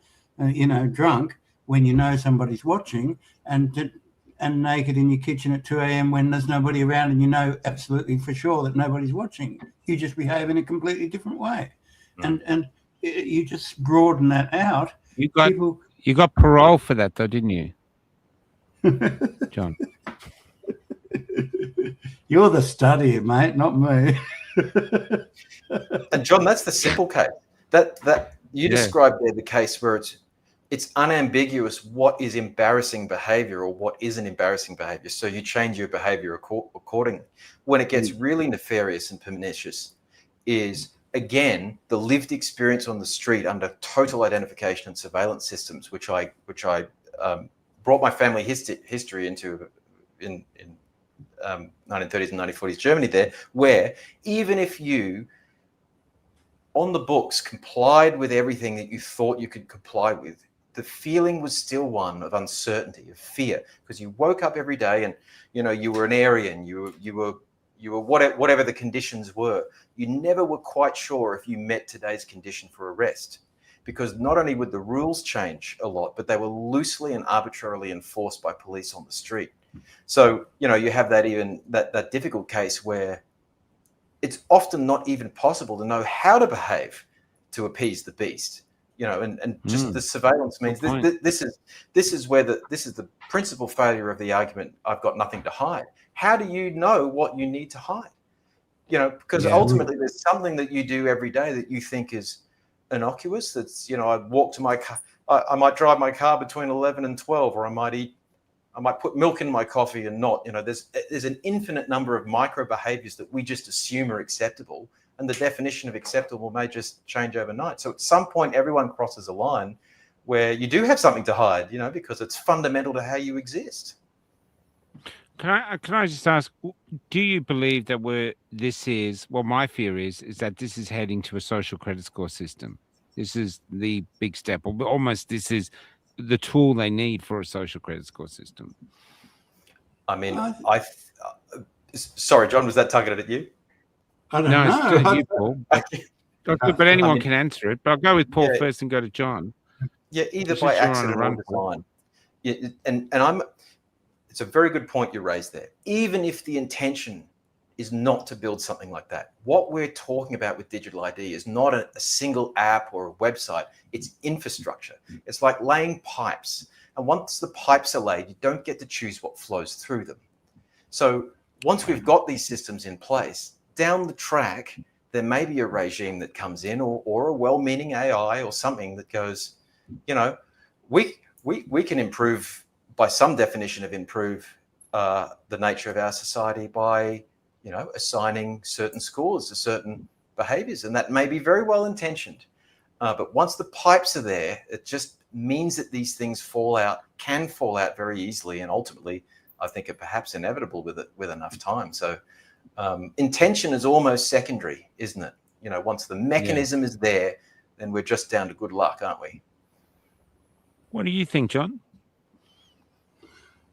drunk, when you know somebody's watching, and naked in your kitchen at 2 a.m. when there's nobody around and you know absolutely for sure that nobody's watching. You just behave in a completely different way. And you just broaden that out. You got parole for that, though, didn't you, John? You're the studier, mate, not me. And John, that's the simple case. That you described there, the case where it's unambiguous what is embarrassing behavior or what isn't embarrassing behavior. So you change your behavior accordingly. When it gets really nefarious and pernicious is, again, the lived experience on the street under total identification and surveillance systems, which I brought my family history into in 1930s and 1940s Germany there, where even if you on the books complied with everything that you thought you could comply with, the feeling was still one of uncertainty, of fear, because you woke up every day and you were an Aryan, you were whatever the conditions were. You never were quite sure if you met today's condition for arrest, because not only would the rules change a lot, but they were loosely and arbitrarily enforced by police on the street. So you have that difficult case where it's often not even possible to know how to behave to appease the beast. And just the surveillance means this is the principal failure of the argument. I've got nothing to hide. How do you know what you need to hide? Because ultimately there's something that you do every day that you think is innocuous. That's I walk to my car. I might drive my car between 11 and 12, or I might put milk in my coffee and not. There's an infinite number of micro behaviors that we just assume are acceptable, and the definition of acceptable may just change overnight. So at some point, everyone crosses a line where you do have something to hide, because it's fundamental to how you exist. Can I just ask, do you believe that my fear is that this is heading to a social credit score system? This is the big step, or almost this is the tool they need for a social credit score system. I mean, sorry, John, was that targeted at you? I don't know. It's you, Paul. But anyone can answer it. But I'll go with Paul first and go to John. Yeah, either by accident or design. Yeah, and it's a very good point you raised there. Even if the intention is not to build something like that, what we're talking about with digital ID is not a single app or a website. It's infrastructure. It's like laying pipes. And once the pipes are laid, you don't get to choose what flows through them. So once we've got these systems in place, down the track, there may be a regime that comes in, or a well-meaning AI or something that goes, we can improve, by some definition of improve, the nature of our society by, assigning certain scores to certain behaviors. And that may be very well intentioned. But once the pipes are there, it just means that these things can fall out very easily. And ultimately, I think are perhaps inevitable with enough time. So intention is almost secondary, isn't it? Once the mechanism is there, then we're just down to good luck, aren't we? What do you think, John?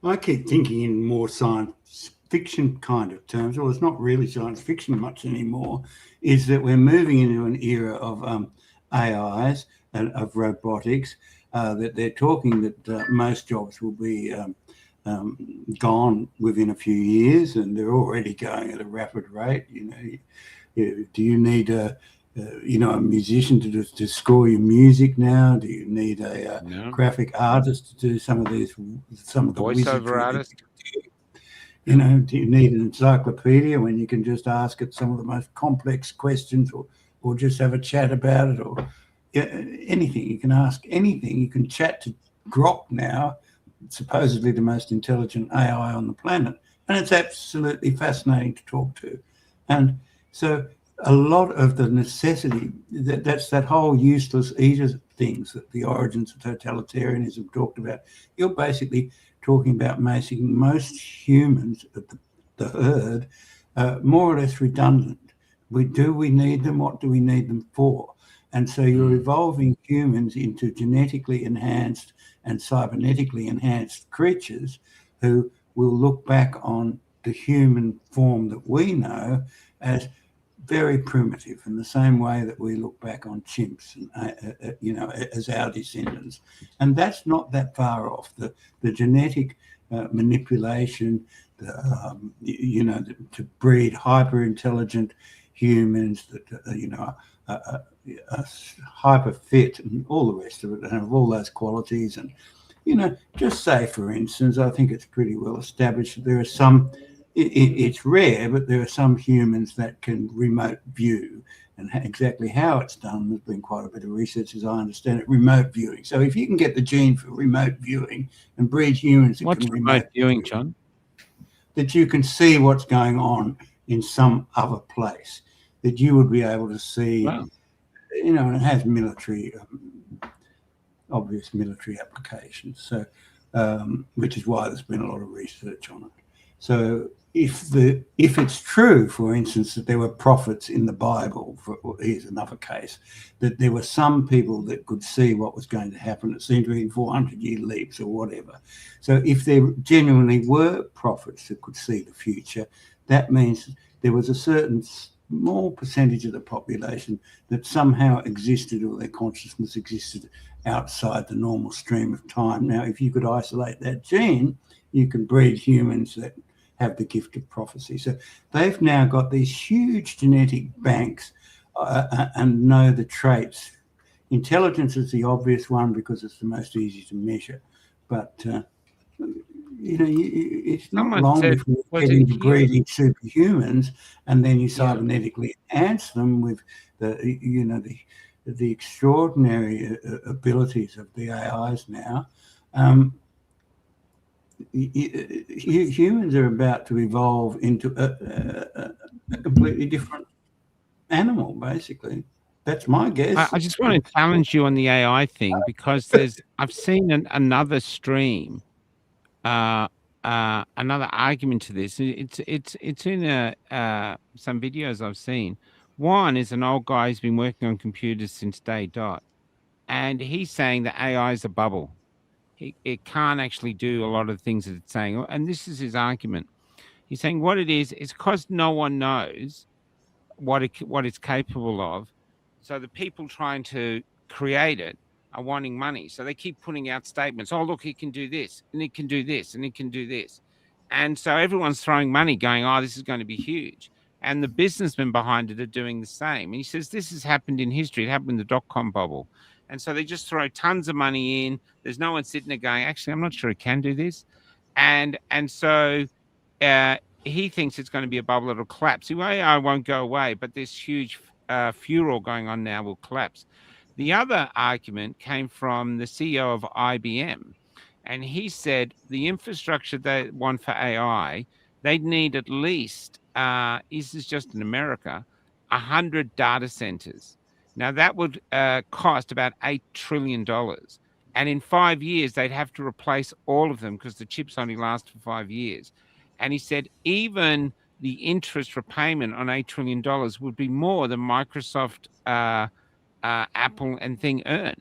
I keep thinking in more science fiction kind of terms. Well, it's not really science fiction much anymore, is that we're moving into an era of AIs and of robotics, that they're talking that most jobs will be gone within a few years, and they're already going at a rapid rate. Do you need a musician to score your music now? Do you need a graphic artist to do some of the voiceover artist? Do you need an encyclopedia when you can just ask it some of the most complex questions, or just have a chat about it, or anything? You can ask anything. You can chat to Grok now, supposedly the most intelligent AI on the planet, and it's absolutely fascinating to talk to. And so a lot of the necessity, that's that whole useless eater things that the origins of totalitarianism talked about. You're basically talking about making most humans of the herd more or less redundant. Do we need them? What do we need them for? And so you're evolving humans into genetically enhanced and cybernetically enhanced creatures who will look back on the human form that we know as very primitive, in the same way that we look back on chimps, as our descendants. And that's not that far off. The genetic manipulation, to breed hyper intelligent humans that are hyper fit and all the rest of it, and have all those qualities. And just say, for instance, I think it's pretty well established that there are some. It's rare, but there are some humans that can remote view, and exactly how it's done, there's been quite a bit of research, as I understand it, remote viewing. So if you can get the gene for remote viewing and breed humans... What's remote viewing, John? That you can see what's going on in some other place, that you would be able to see, wow. And it has obvious military applications, so which is why there's been a lot of research on it. So if it's true, for instance, that there were prophets in the Bible, here's another case, that there were some people that could see what was going to happen. It seemed to be 400-year leaps or whatever. So if there genuinely were prophets that could see the future, that means there was a certain small percentage of the population that somehow existed, or their consciousness existed outside the normal stream of time. Now, if you could isolate that gene, you can breed humans that have the gift of prophecy. So they've now got these huge genetic banks and know the traits. Intelligence is the obvious one because it's the most easy to measure. But, it's not long before you get into breeding superhumans, and then you cybernetically enhance them with the the extraordinary abilities of the AIs now. Humans are about to evolve into a completely different animal, basically. That's my guess. I just want to challenge you on the AI thing, because I've seen another stream, another argument to this. It's in some videos I've seen. One is an old guy who's been working on computers since day dot, and he's saying that AI is a bubble. It can't actually do a lot of the things that it's saying, and this is his argument. He's saying what it is because no one knows what it's capable of. So the people trying to create it are wanting money. So they keep putting out statements. Oh, look, it can do this, and it can do this, and it can do this. And so everyone's throwing money going, oh, this is going to be huge. And the businessmen behind it are doing the same. And he says this has happened in history. It happened in the dot-com bubble. And so they just throw tons of money in. There's no one sitting there going, actually, I'm not sure it can do this. And so he thinks it's going to be a bubble that'll collapse. The AI won't go away, but this huge furor going on now will collapse. The other argument came from the CEO of IBM, and he said the infrastructure they want for AI, they'd need at least, this is just in America, 100 data centers. Now, that would cost about $8 trillion. And in 5 years, they'd have to replace all of them because the chips only last for 5 years. And he said even the interest repayment on $8 trillion would be more than Microsoft, Apple, and Thing earn.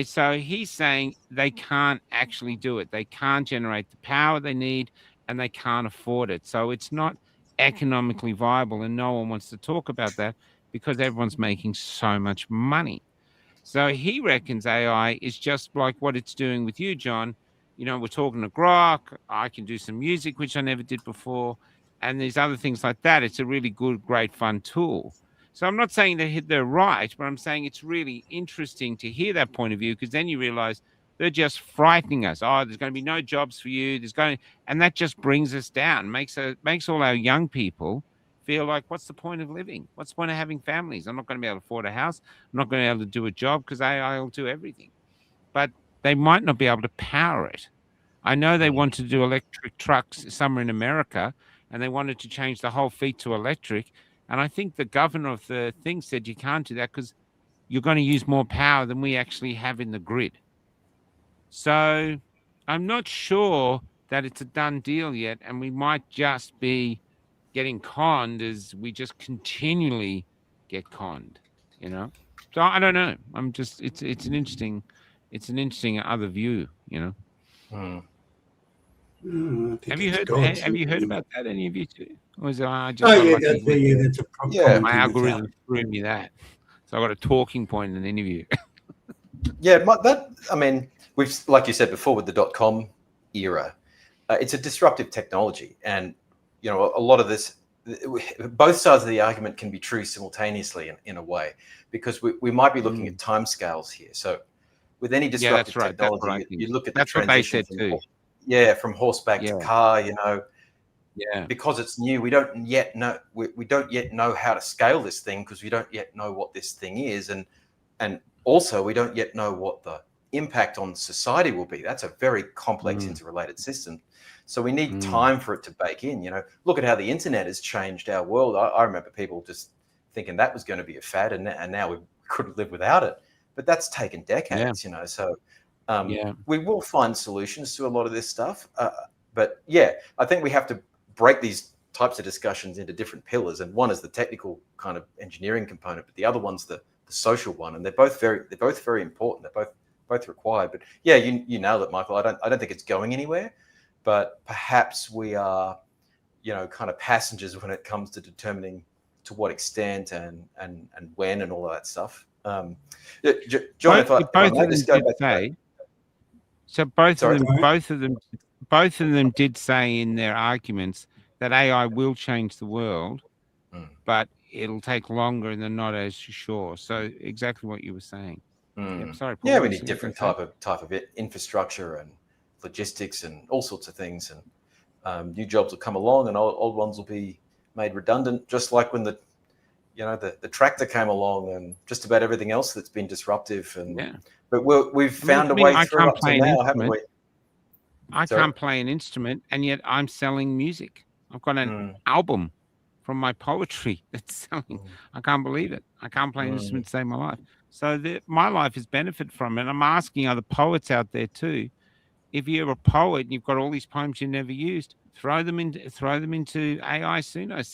So he's saying they can't actually do it. They can't generate the power they need, and they can't afford it. So it's not economically viable, and no one wants to talk about that because everyone's making so much money. So he reckons AI is just like what it's doing with you, John. You know, we're talking to Grok. I can do some music, which I never did before. And there's other things like that. It's a really good, great, fun tool. So I'm not saying they're right, but I'm saying it's really interesting to hear that point of view, because then you realize they're just frightening us. Oh, there's going to be no jobs for you. And that just brings us down, makes all our young people feel like, what's the point of living? What's the point of having families? I'm not going to be able to afford a house. I'm not going to be able to do a job because AI will do everything. But they might not be able to power it. I know they want to do electric trucks somewhere in America, and they wanted to change the whole fleet to electric. And I think the governor of the thing said you can't do that because you're going to use more power than we actually have in the grid. So I'm not sure that it's a done deal yet, and we might just be getting conned as we just continually get conned, you know. So I don't know. It's an interesting other view, you know. Have you heard about that? Any of you two? Or is I just that's a problem. Yeah, my algorithm threw me that, so I got a talking point in an interview. Yeah, we've, like you said before, with the .com era, it's a disruptive technology, and you know, a lot of this, both sides of the argument can be true simultaneously in a way, because we might be looking at timescales here. So with any disruptive technology, you look at the transition from horseback to car, you know. Yeah. Because it's new, we don't yet know how to scale this thing, because we don't yet know what this thing is, and also we don't yet know what the impact on society will be. That's a very complex interrelated system. So we need time for it to bake in. You know, look at how the internet has changed our world. I remember people just thinking that was going to be a fad, and now we couldn't live without it. But that's taken decades, you know. So we will find solutions to a lot of this stuff. But yeah, I think we have to break these types of discussions into different pillars. And one is the technical kind of engineering component, but the other one's the social one. And they're both very important. They're both required. But yeah, you nailed it, Michael. I don't think it's going anywhere. But perhaps we are, you know, kind of passengers when it comes to determining to what extent and when and all of that stuff. John, if I may just go back. So both of them did say in their arguments that AI will change the world, but it'll take longer and they're not as sure. So exactly what you were saying. Yeah, sorry, Paul, yeah, we need different type of infrastructure and logistics and all sorts of things, and new jobs will come along and old ones will be made redundant, just like when the you know, the tractor came along and just about everything else that's been disruptive. And but we've found a way through up to now, haven't we? I can't play an instrument, and yet I'm selling music. I've got an album from my poetry that's selling. I can't believe it. I can't play an instrument to save my life. So my life has benefited from it. And I'm asking other poets out there too. If you're a poet and you've got all these poems you never used, throw them into AI Suno.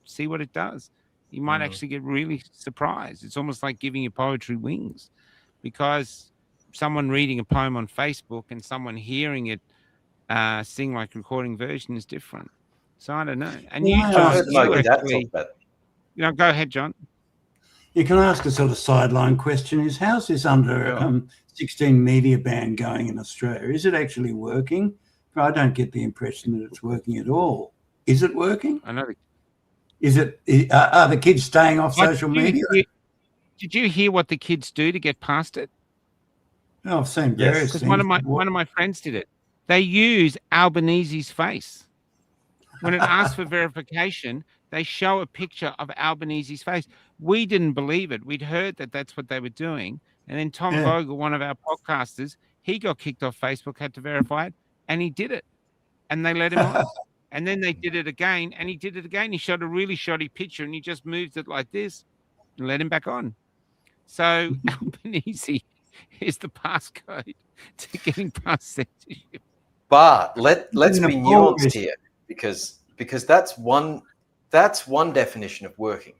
See what it does. You might actually get really surprised. It's almost like giving your poetry wings, because someone reading a poem on Facebook and someone hearing it sing like recording version is different. So I don't know. And you actually, go ahead, John. You can ask a sort of sideline question: is how's this under 16 media ban going in Australia? Is it actually working? I don't get the impression that it's working at all. Is it working? I know. Is it? Are the kids staying off social media? Did you hear what the kids do to get past it? Oh, I've seen various things. One of my friends did it. They use Albanese's face. When it asks for verification, they show a picture of Albanese's face. We didn't believe it. We'd heard that that's what they were doing. And then Tom Vogel, one of our podcasters, he got kicked off Facebook, had to verify it, and he did it. And they let him on. And then they did it again, and he did it again. He shot a really shoddy picture, and he just moved it like this and let him back on. So Albanese is the passcode to getting past censorship. But let's be nuanced here, because that's one definition of working.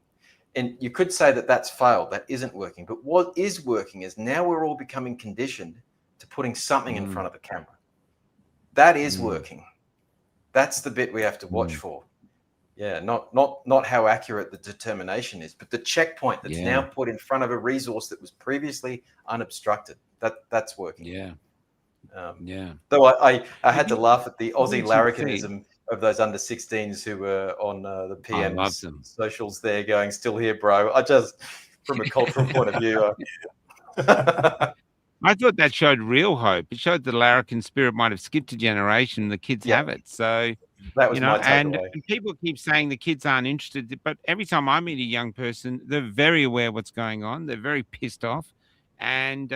And you could say that that's failed, that isn't working. But what is working is now we're all becoming conditioned to putting something in front of a camera. That is working. That's the bit we have to watch for. Yeah, not how accurate the determination is, but the checkpoint that's now put in front of a resource that was previously unobstructed. That's working. Though I had to laugh at the Aussie larrikinism of those under 16s who were on the PM's socials there going, "Still here, bro." I just, from a cultural point of view, I thought that showed real hope. It showed the larrikin spirit might have skipped a generation. The kids have it. So that was my takeaway. And people keep saying the kids aren't interested, but every time I meet a young person, they're very aware what's going on. They're very pissed off, and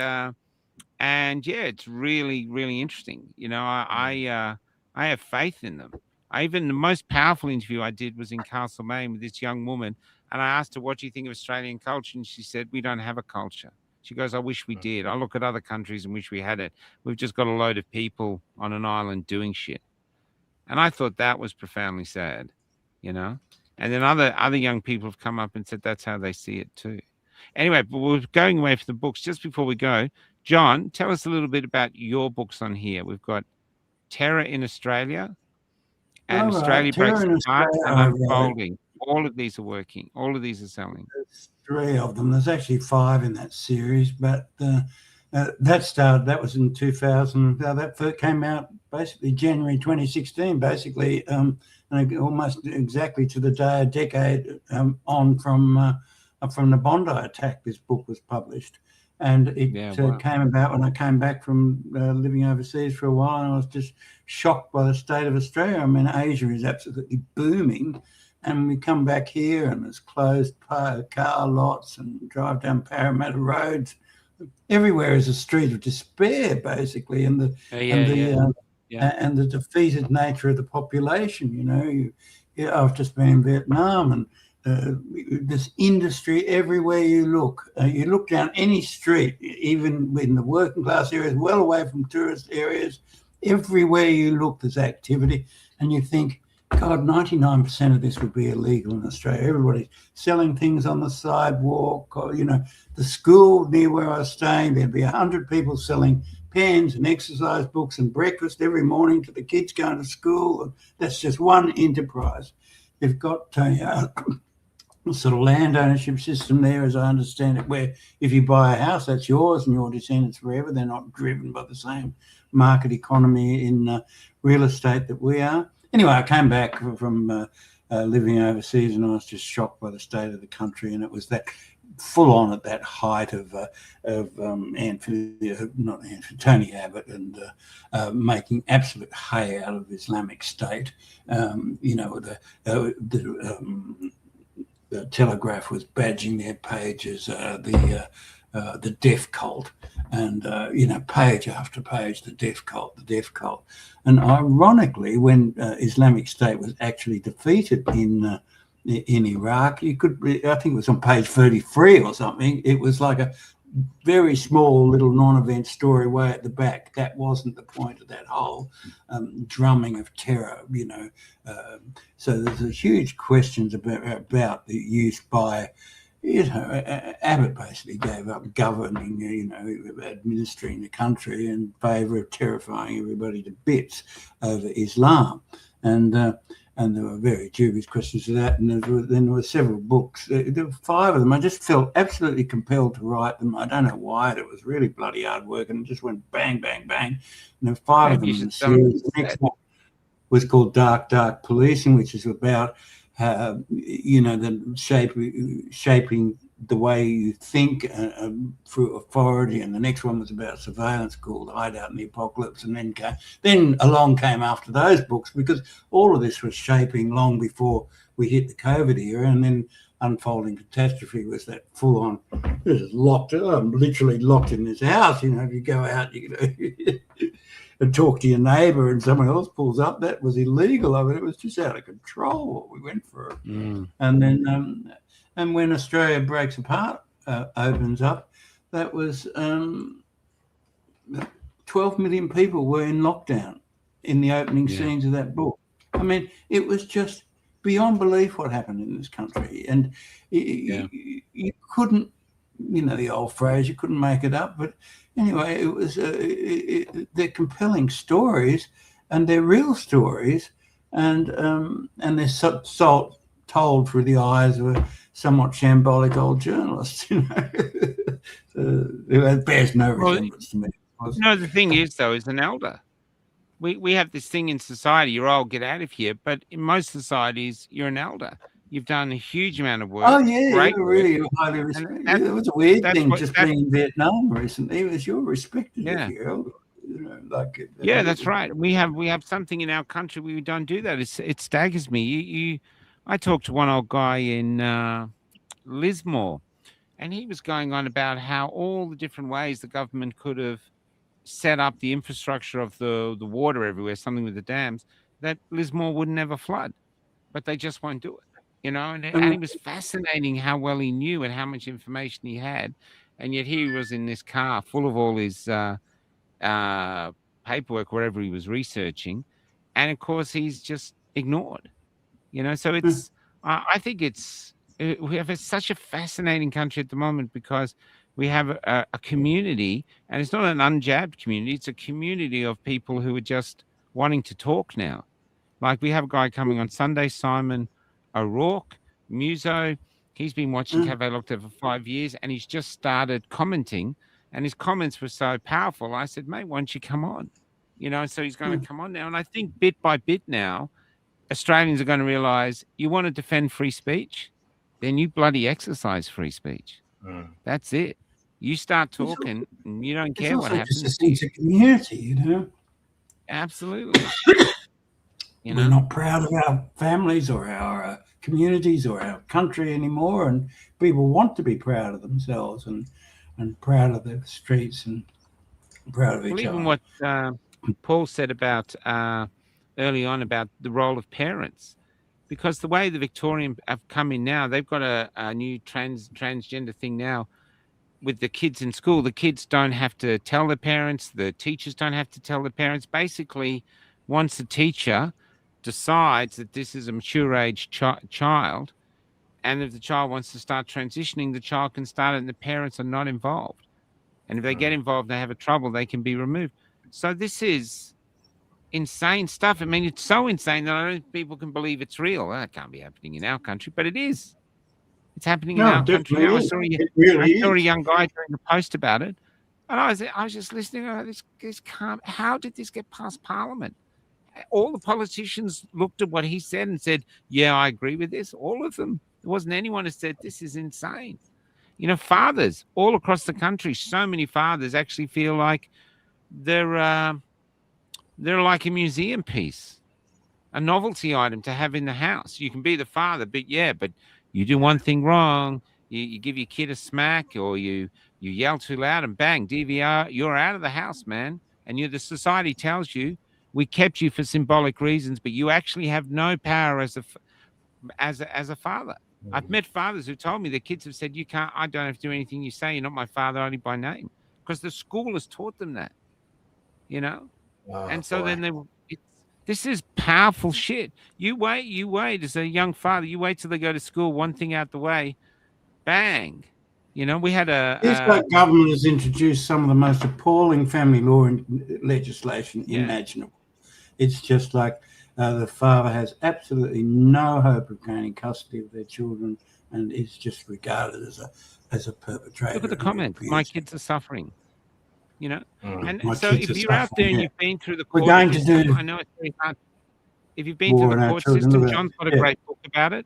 it's really, really interesting. I have faith in them. The most powerful interview I did was in Castlemaine with this young woman, and I asked her, "What do you think of Australian culture?" And she said, "We don't have a culture." She goes, "I wish we did. I look at other countries and wish we had it. We've just got a load of people on an island doing shit." And I thought that was profoundly sad, And then other young people have come up and said that's how they see it too. Anyway, but we're going away from the books. Just before we go, John, tell us a little bit about your books on here. We've got Terror in Australia and Australia Breaks Apart and Unfolding. All of these are working. All of these are selling. There's 3 of them. There's actually 5 in that series, but that was in 2000. That first came out basically January 2016, basically almost exactly to the day, a decade on from the Bondi attack. This book was published. And it came about when I came back from living overseas for a while, and I was just shocked by the state of Australia. I mean, Asia is absolutely booming, and we come back here and there's closed car lots and drive down Parramatta roads. Everywhere is a street of despair, basically, and the defeated nature of the population. I've just been in Vietnam, and this industry everywhere you look. You look down any street, even in the working class areas, well away from tourist areas, everywhere you look there's activity, and you think, God, 99% of this would be illegal in Australia. Everybody's selling things on the sidewalk, or, the school near where I was staying, there'd be 100 people selling pens and exercise books and breakfast every morning to the kids going to school. That's just one enterprise. You've got sort of land ownership system there, as I understand it, where if you buy a house, that's yours and your descendants forever. They're not driven by the same market economy in real estate that we are. Anyway, I came back from living overseas, and I was just shocked by the state of the country, and it was that full on at that height of Tony Abbott and making absolute hay out of Islamic State. the Telegraph was badging their pages the deaf cult, and page after page, the deaf cult, the deaf cult. And ironically, when Islamic State was actually defeated in Iraq, I think it was on page 33 or something. It was like a very small little non-event story way at the back. That wasn't the point of that whole drumming of terror, So there's a huge questions about the use by, Abbott basically gave up governing, administering the country in favour of terrifying everybody to bits over Islam. And there were very dubious questions to that. And then there were several books. There were 5 of them. I just felt absolutely compelled to write them. I don't know why. It was really bloody hard work, and it just went bang, bang, bang. And there were 5 of them in the series. The next one was called Dark, Dark Policing, which is about the shaping the way you think through authority, and the next one was about surveillance called Hideout in the Apocalypse, and then along came after those books, because all of this was shaping long before we hit the COVID era, and then Unfolding Catastrophe was that full-on, I'm literally locked in this house. If you go out, and talk to your neighbour and someone else pulls up, that was illegal. I mean, it was just out of control what we went through. And then and when Australia breaks apart, opens up, that was 12 million people were in lockdown in the opening scenes of that book. I mean, it was just beyond belief what happened in this country. And you couldn't, the old phrase, you couldn't make it up. But anyway, it was they're compelling stories, and they're real stories, and they're told through the eyes of a somewhat shambolic old journalist, who bears no resemblance to me. The thing is, though, as an elder, we have this thing in society: you're old, get out of here. But in most societies, you're an elder. You've done a huge amount of work. Oh yeah, you're really highly respected. It was a weird thing being in Vietnam recently. It was you're respected if you're elder. That's right. We have something in our country we don't do that. It staggers me. I talked to one old guy in Lismore, and he was going on about how all the different ways the government could have set up the infrastructure of the water everywhere, something with the dams, that Lismore would never flood, but they just won't do it. And it was fascinating how well he knew and how much information he had, and yet here he was in this car full of all his paperwork, wherever he was researching, and of course he's just ignored. So it's I think we have such a fascinating country at the moment, because we have a community, and it's not an unjabbed community. It's a community of people who are just wanting to talk now. Like we have a guy coming on Sunday, Simon O'Rourke, Muso. He's been watching Cafe Lockdown for 5 years, and he's just started commenting, and his comments were so powerful. I said, mate, why don't you come on? So he's going to come on now. And I think bit by bit now, Australians are going to realise, you want to defend free speech, then you bloody exercise free speech. That's it. You start talking, and you don't care what happens. It's a sense of community, Absolutely. We're not proud of our families or our communities or our country anymore, and people want to be proud of themselves and proud of their streets and proud of each other. Even what Paul said about early on about the role of parents, because the way the Victorian have come in now, they've got a new transgender thing now with the kids in school. The kids don't have to tell their parents. The teachers don't have to tell their parents. Basically, once the teacher decides that this is a mature age child, and if the child wants to start transitioning, the child can start it, and the parents are not involved. And if they get involved, they have a trouble, they can be removed. So this is insane stuff. I mean, it's so insane that I don't think people can believe it's real. Well, it can't be happening in our country, but it is. It's happening in our country now. I saw a young guy doing a post about it, and I was just listening. This can't. How did this get past Parliament? All the politicians looked at what he said and said, "Yeah, I agree with this." All of them. There wasn't anyone who said this is insane. Fathers all across the country. So many fathers actually feel like they're like a museum piece, a novelty item to have in the house. You can be the father, but You do one thing wrong, you give your kid a smack, or you yell too loud, and bang, DVR, you're out of the house, man. And the society tells you, we kept you for symbolic reasons, but you actually have no power as a father. I've met fathers who told me their kids have said, I don't have to do anything you say. You're not my father, only by name, because the school has taught them that, Oh, and so boy. then this is powerful shit. You wait as a young father, you wait till they go to school, one thing out the way, bang. We had This government has introduced some of the most appalling family law legislation imaginable. It's just like the father has absolutely no hope of gaining custody of their children, and is just regarded as a perpetrator. Look at the comments. My kids are suffering. And My so kids if are you're out there suffering, and yeah. you've been through the We're court going to system, do I know it's very hard. If you've been war through on the our court children, system, look at John's got a that. great book about it.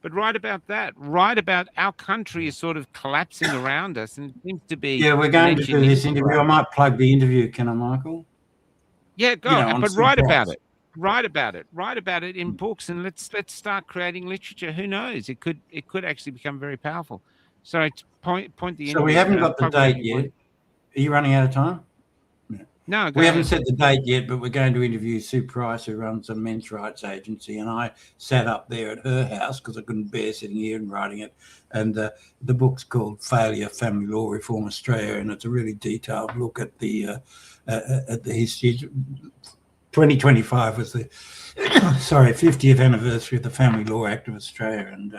But write about that. Write about our country is sort of collapsing around us, and it seems to be. Yeah, we're going to do this interview. I might plug the interview, can I, Michael? Yeah, go. But Sue write Price. about it. Write about it. Write about it in books, and let's start creating literature. Who knows? It could actually become very powerful. So point the. So we haven't got the date yet. Are you running out of time? No, we haven't set the date yet, but we're going to interview Sue Price, who runs a men's rights agency, and I sat up there at her house because I couldn't bear sitting here and writing it. And the book's called "Failure: Family Law Reform Australia," and it's a really detailed look at the history. 2025 was the 50th anniversary of the Family Law Act of Australia, and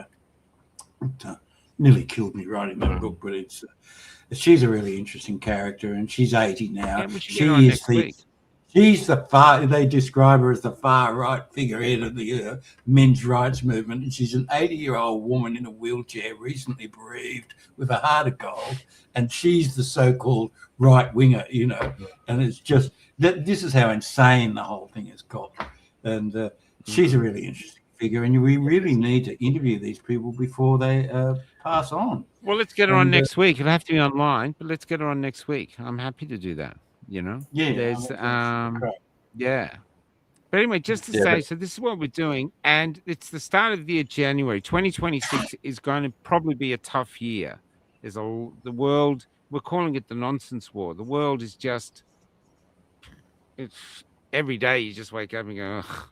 it nearly killed me writing that book. But she's a really interesting character, and she's 80 now. Yeah, she's the far. They describe her as the far right figurehead of the men's rights movement, and she's an 80-year-old woman in a wheelchair, recently bereaved, with a heart of gold, and she's the so-called right winger, And it's just this is how insane the whole thing is got, and she's a really interesting figure, and we really need to interview these people before they pass on. Well, let's get her on next week. It'll have to be online, but let's get her on next week. I'm happy to do that. Yeah. There's yeah. But anyway, just to say, so this is what we're doing, and it's the start of the year, January 2026 is going to probably be a tough year. The world, we're calling it the nonsense war. The world is just, it's every day you just wake up and go, ugh,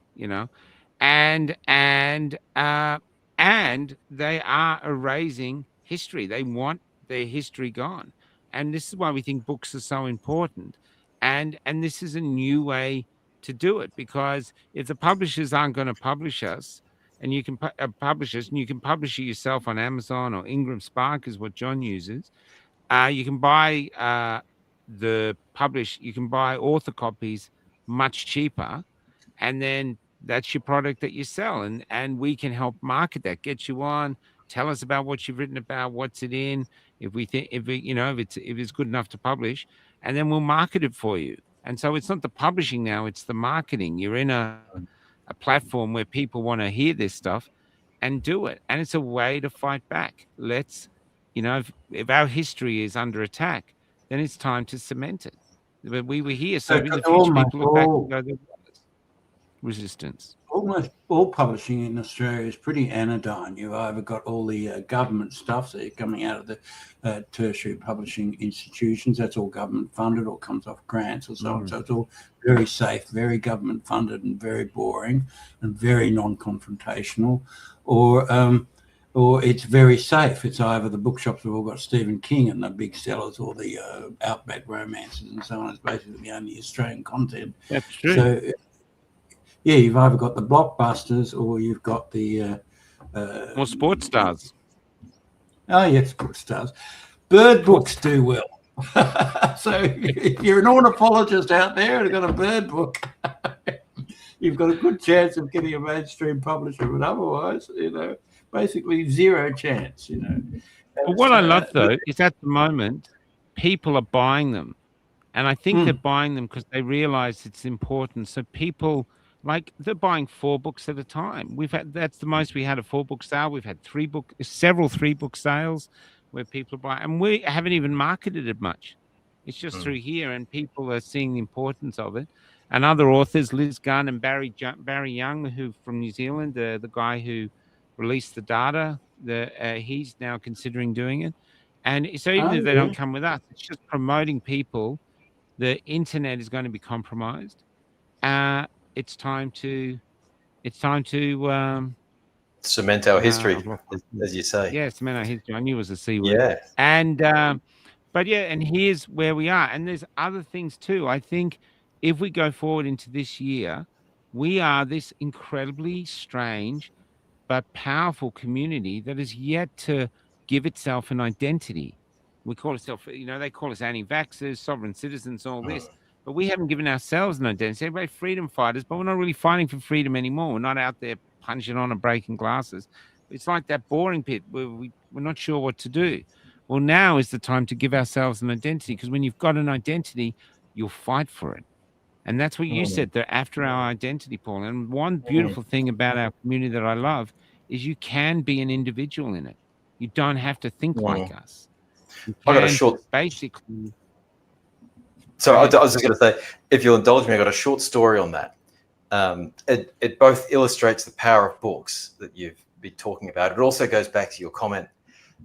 and they are erasing history. They want their history gone. And this is why we think books are so important. And this is a new way to do it, because if the publishers aren't going to publish us, and you can publish us, and you can publish it yourself on Amazon or Ingram Spark is what John uses. You can buy you can buy author copies much cheaper, and then that's your product that you sell, and we can help market that, get you on, tell us about what you've written about, what's it in, if it's good enough to publish, and then we'll market it for you. And so it's not the publishing now, it's the marketing. You're in a platform where people want to hear this stuff and do it, and it's a way to fight back. Let's, if our history is under attack, then it's time to cement it. But we were here, so in the future people look back and go, there was resistance. Almost all publishing in Australia is pretty anodyne. You've either got all the government stuff that are coming out of the tertiary publishing institutions, that's all government funded or comes off grants or so on. So it's all very safe, very government funded, and very boring and very non-confrontational, or it's very safe. It's either the bookshops have all got Stephen King and the big sellers, or the Outback romances and so on. It's basically the only Australian content. That's true. So, yeah, you've either got the blockbusters or you've got the or sports stars. Oh, yeah, sports stars. Bird books do well. So if you're an ornithologist out there and got a bird book, you've got a good chance of getting a mainstream publisher. But otherwise, basically zero chance. But what I love though is at the moment people are buying them, and I think they're buying them because they realize it's important. So people. Like they're buying 4 books at a time. That's the most we had, a 4-book sale. We've had several 3-book sales where people buy, and we haven't even marketed it much. It's just through here, and people are seeing the importance of it. And other authors, Liz Gunn and Barry Young, who from New Zealand, the guy who released the data he's now considering doing it. And so even if they yeah. don't come with us, it's just promoting people. The internet is going to be compromised. It's time to Cement our history, I've lost my as you say. yeah, cement our history. I knew it was a C word. Yeah. And but yeah, and here's where we are. And there's other things too. I think if we go forward into this year, we are this incredibly strange but powerful community that is yet to give itself an identity. We call ourselves, they call us anti-vaxxers, sovereign citizens, all this, but we haven't given ourselves an identity. Everybody freedom fighters, but we're not really fighting for freedom anymore. We're not out there punching on and breaking glasses. It's like that boring pit where we're not sure what to do. Well, now is the time to give ourselves an identity, because when you've got an identity, you'll fight for it. And that's what you said. They're after our identity, Paul. And one beautiful thing about our community that I love is you can be an individual in it. You don't have to think like us. I got a short. Basically. So I was just going to say, if you'll indulge me, I got a short story on that. It both illustrates the power of books that you've been talking about. It also goes back to your comment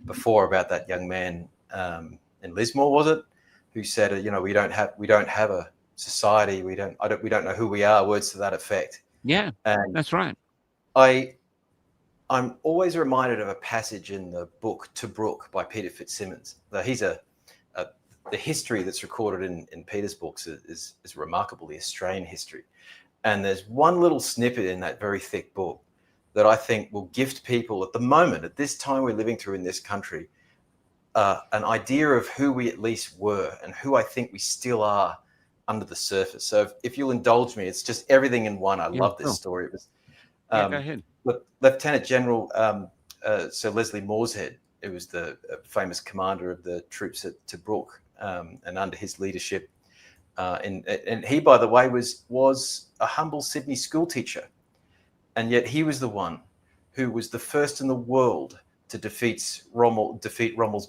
before about that young man in Lismore, was it, who said, we don't have a society. We don't know who we are. Words to that effect. Yeah, and that's right. I'm always reminded of a passage in the book Tobruk by Peter Fitzsimmons. He's the history that's recorded in Peter's books is remarkable, the Australian history. And there's one little snippet in that very thick book that I think will gift people at the moment, at this time we're living through in this country, an idea of who we at least were and who I think we still are under the surface. So if you'll indulge me, it's just everything in one. I love this story. It was go ahead. Lieutenant General Sir Leslie Morshead, who was the famous commander of the troops at Tobruk, and under his leadership, and he, by the way, was a humble Sydney school teacher, and yet he was the one who was the first in the world to defeat Rommel's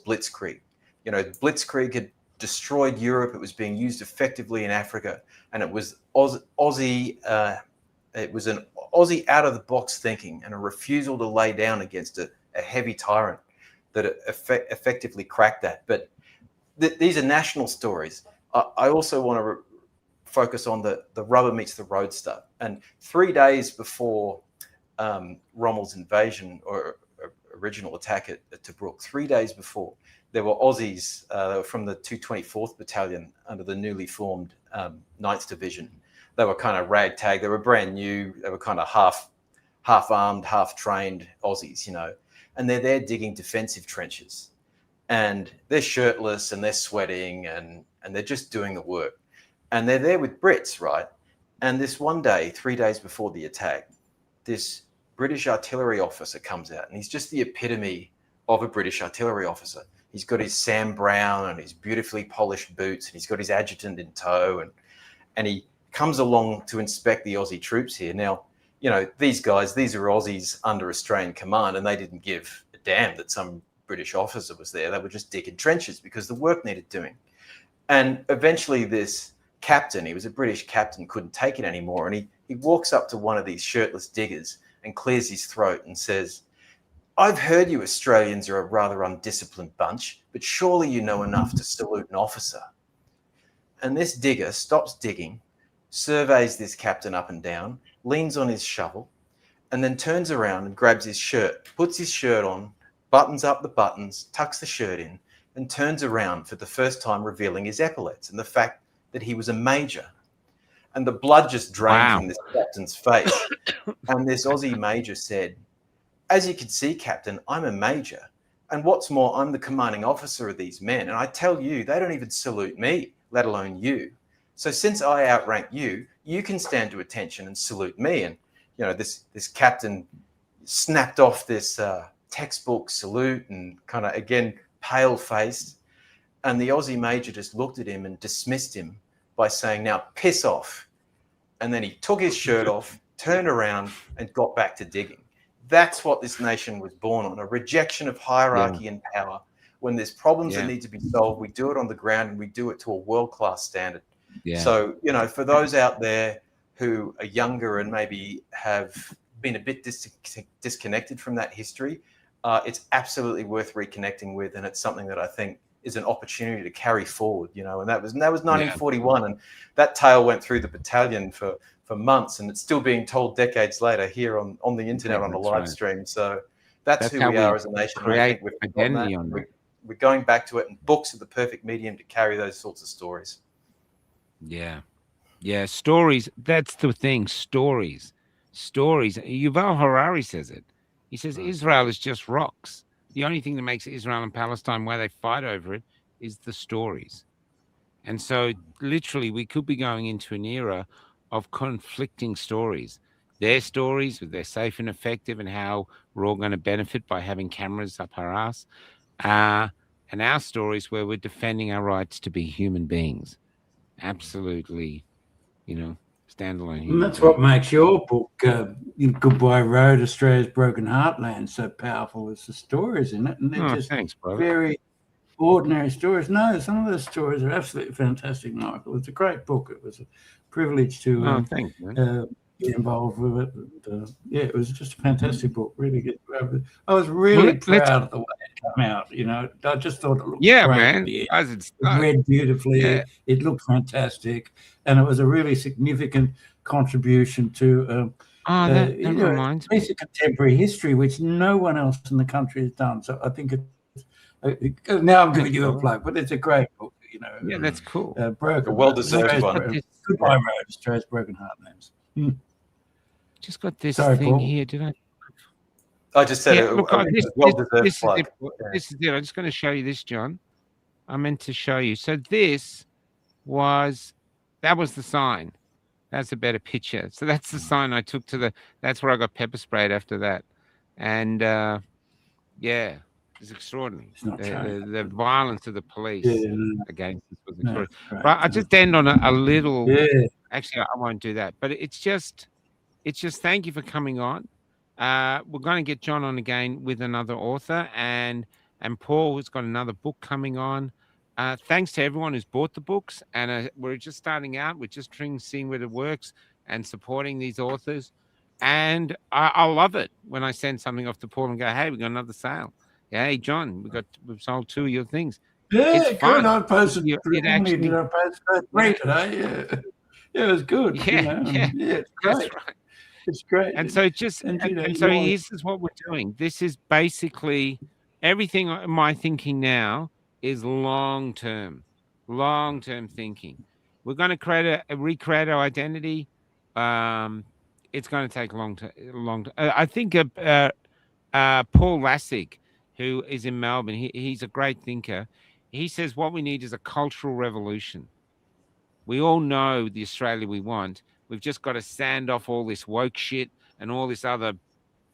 blitzkrieg. Blitzkrieg had destroyed Europe. It was being used effectively in Africa, and it was Aussie. It was an Aussie out-of-the-box thinking and a refusal to lay down against a heavy tyrant that effectively cracked that. But these are national stories. I also want to focus on the rubber meets the road stuff. And 3 days before Rommel's invasion or original attack at Tobruk, 3 days before, there were Aussies they were from the 224th Battalion under the newly formed 9th Division. They were kind of ragtag. They were brand new. They were kind of half armed, half trained Aussies, and they're there digging defensive trenches, and they're shirtless and they're sweating and they're just doing the work, and they're there with Brits, right? And this one day, 3 days before the attack, this British artillery officer comes out, and he's just the epitome of a British artillery officer. He's got his Sam Brown and his beautifully polished boots, and he's got his adjutant in tow, and he comes along to inspect the Aussie troops here. Now, these are Aussies under Australian command, and they didn't give a damn that some British officer was there. They were just digging trenches because the work needed doing. And eventually this captain, he was a British captain, couldn't take it anymore. And he walks up to one of these shirtless diggers and clears his throat and says, "I've heard you Australians are a rather undisciplined bunch, but surely you know enough to salute an officer." And this digger stops digging, surveys this captain up and down, leans on his shovel, and then turns around and grabs his shirt, puts his shirt on, buttons up the buttons, tucks the shirt in, and turns around for the first time, revealing his epaulets and the fact that he was a major. And the blood just drained from this captain's face. And this Aussie major said, "As you can see, Captain, I'm a major. And what's more, I'm the commanding officer of these men. And I tell you, they don't even salute me, let alone you. So since I outrank you, you can stand to attention and salute me." And, this captain snapped off this textbook salute and kind of, again, pale-faced. And the Aussie major just looked at him and dismissed him by saying, "Now piss off." And then he took his shirt off, turned around and got back to digging. That's what this nation was born on, a rejection of hierarchy and power. When there's problems that need to be solved, we do it on the ground and we do it to a world-class standard. Yeah. So, for those out there who are younger and maybe have been a bit disconnected from that history, it's absolutely worth reconnecting with, and it's something that I think is an opportunity to carry forward, you know. And that was 1941, and that tale went through the battalion for months, and it's still being told decades later here on the internet on a live stream. So that's who we are as a nation. I think we've identity on that. We're going back to it, and books are the perfect medium to carry those sorts of stories. Yeah, stories. That's the thing. Stories. Yuval Harari says it. He says Israel is just rocks. The only thing that makes Israel and Palestine, why they fight over it, is the stories. And so literally we could be going into an era of conflicting stories. Their stories, they're safe and effective, and how we're all going to benefit by having cameras up our ass. And our stories where we're defending our rights to be human beings. Absolutely, standalone. And that's what makes your book, Goodbye Road, Australia's Broken Heartland, so powerful. It's the stories in it. And they're just very ordinary stories. No, some of those stories are absolutely fantastic, Michael. It's a great book. It was a privilege to get involved with it. It was just a fantastic book. Really good. I was really proud of the way it came out. I just thought it looked great. Man. It read beautifully. Yeah. It looked fantastic. And it was a really significant contribution to that reminds me. Basic contemporary history, which no one else in the country has done. So I think now I'm giving you a plug, but it's a great book. Yeah, that's cool. Broken, well-deserved one. Goodbye Road, Australia's Broken Heartlands. Just got this thing here. Did I? I just said it. Look, this is it. I'm just going to show you this, John. I meant to show you. So that was the sign. That's a better picture. So that's the sign I took that's where I got pepper sprayed after that. And it's extraordinary. The violence of the police against this was extraordinary. But I just end on a little. Yeah. Actually, I won't do that. But it's just thank you for coming on. We're going to get John on again with another author, and Paul has got another book coming on. Thanks to everyone who's bought the books, and we're just starting out. We're just seeing whether it works and supporting these authors. And I love it when I send something off to Paul and go, "Hey, we got another sale. Yeah, hey, John, we've sold 2 of your things." Yeah, it's fun. I posted three today. Yeah. Yeah, it was good. Yeah, it's great. That's right. It's great. And so this is what we're doing. This is basically everything. My thinking now is long-term thinking. We're going to recreate our identity. It's going to take long. I think Paul Lassig, who is in Melbourne, he's a great thinker. He says what we need is a cultural revolution. We all know the Australia we want. We've just got to sand off all this woke shit and all this other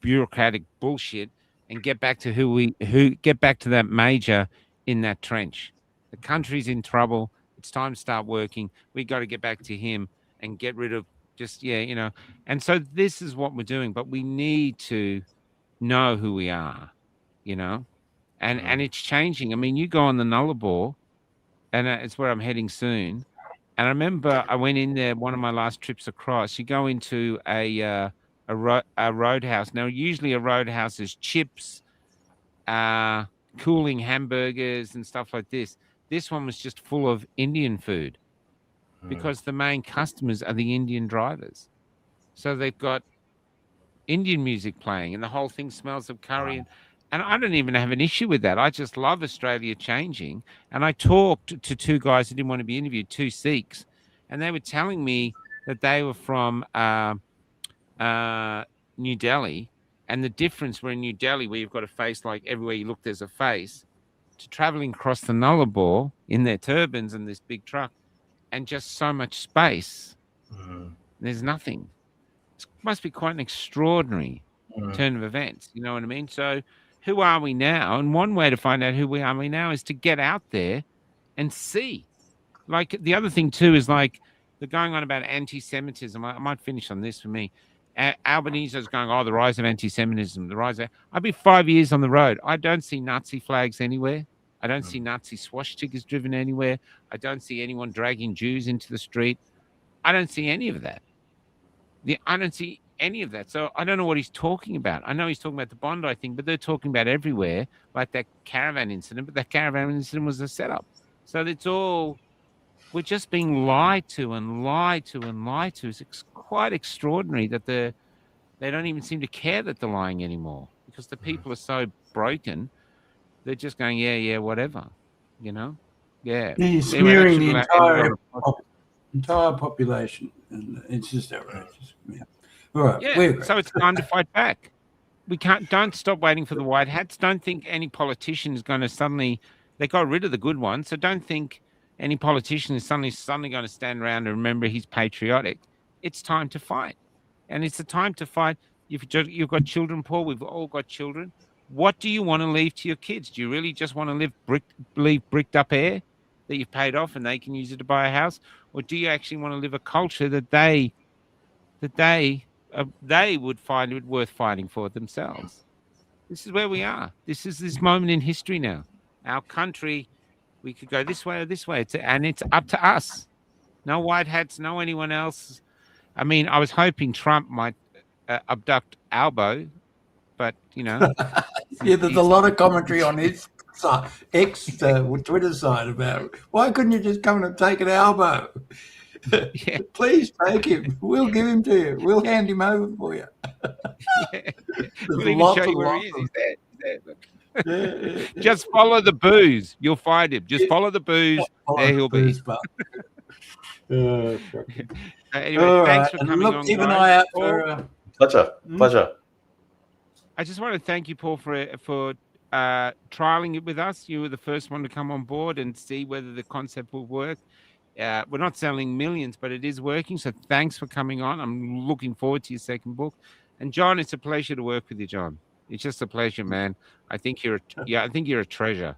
bureaucratic bullshit and get back to get back to that major in that trench. The country's in trouble. It's time to start working. We got to get back to him and get rid of And so this is what we're doing, but we need to know who we are, and it's changing. I mean, you go on the Nullarbor, and it's where I'm heading soon. And I remember I went in there one of my last trips across. You go into a roadhouse. Now, usually a roadhouse is chips, cooling hamburgers and stuff like this. This one was just full of Indian food because the main customers are the Indian drivers. So they've got Indian music playing and the whole thing smells of curry. And I don't even have an issue with that. I just love Australia changing. And I talked to 2 guys who didn't want to be interviewed, 2 Sikhs, and they were telling me that they were from New Delhi. And the difference were in New Delhi, where you've got a face like everywhere you look, there's a face, to traveling across the Nullarbor in their turbans and this big truck and just so much space. There's nothing. It must be quite an extraordinary turn of events. You know what I mean? So who are we now? And one way to find out who we are now is to get out there and see. Like the other thing too is like they're going on about anti-Semitism. I might finish on this for me. Albanese is going, the rise of anti-Semitism, I've been 5 years on the road. I don't see Nazi flags anywhere. I don't see Nazi swastikas driven anywhere. I don't see anyone dragging Jews into the street. I don't see any of that. I don't see any of that. So I don't know what he's talking about. I know he's talking about the Bondi thing, but they're talking about everywhere, like that caravan incident. But that caravan incident was a setup. So it's all, we're just being lied to and lied to and lied to. It's quite extraordinary that they don't even seem to care that they're lying anymore, because the people are so broken. They're just going, yeah, whatever, you know? Yeah. He's Anyway, smearing the entire population. And it's just outrageous. Yeah. All right. Yeah. So it's time to fight back. Don't stop waiting for the white hats. Don't think any politician is going to suddenly, they got rid of the good ones. So don't think any politician is suddenly going to stand around and remember he's patriotic. It's time to fight. And it's the time to fight. You've got children, Paul. We've all got children. What do you want to leave to your kids? Do you really just want to leave bricked up air that you've paid off and they can use it to buy a house? Or do you actually want to live a culture that they would find it worth fighting for themselves? This is where we are. This is this moment in history now. Our country, we could go this way or this way. And it's up to us. No white hats, no anyone else. I mean, I was hoping Trump might abduct Albo, but, you know. Yeah, there's a lot of commentary on his side, Twitter side about, why couldn't you just come and take an Albo? Yeah. Please take him. We'll give him to you. We'll hand him over for you. Yeah. We'll even show you where he is. He's there. Look. Yeah. Just follow the booze. You'll find him. Just follow the booze. There he'll be. Anyway, thanks for coming on. Keep an eye out for... Pleasure. I just want to thank you, Paul, for trialing it with us. You were the first one to come on board and see whether the concept will work. We're not selling millions, but it is working. So thanks for coming on. I'm looking forward to your second book. And John, it's a pleasure to work with you, John. It's just a pleasure, man. I think you're a treasure.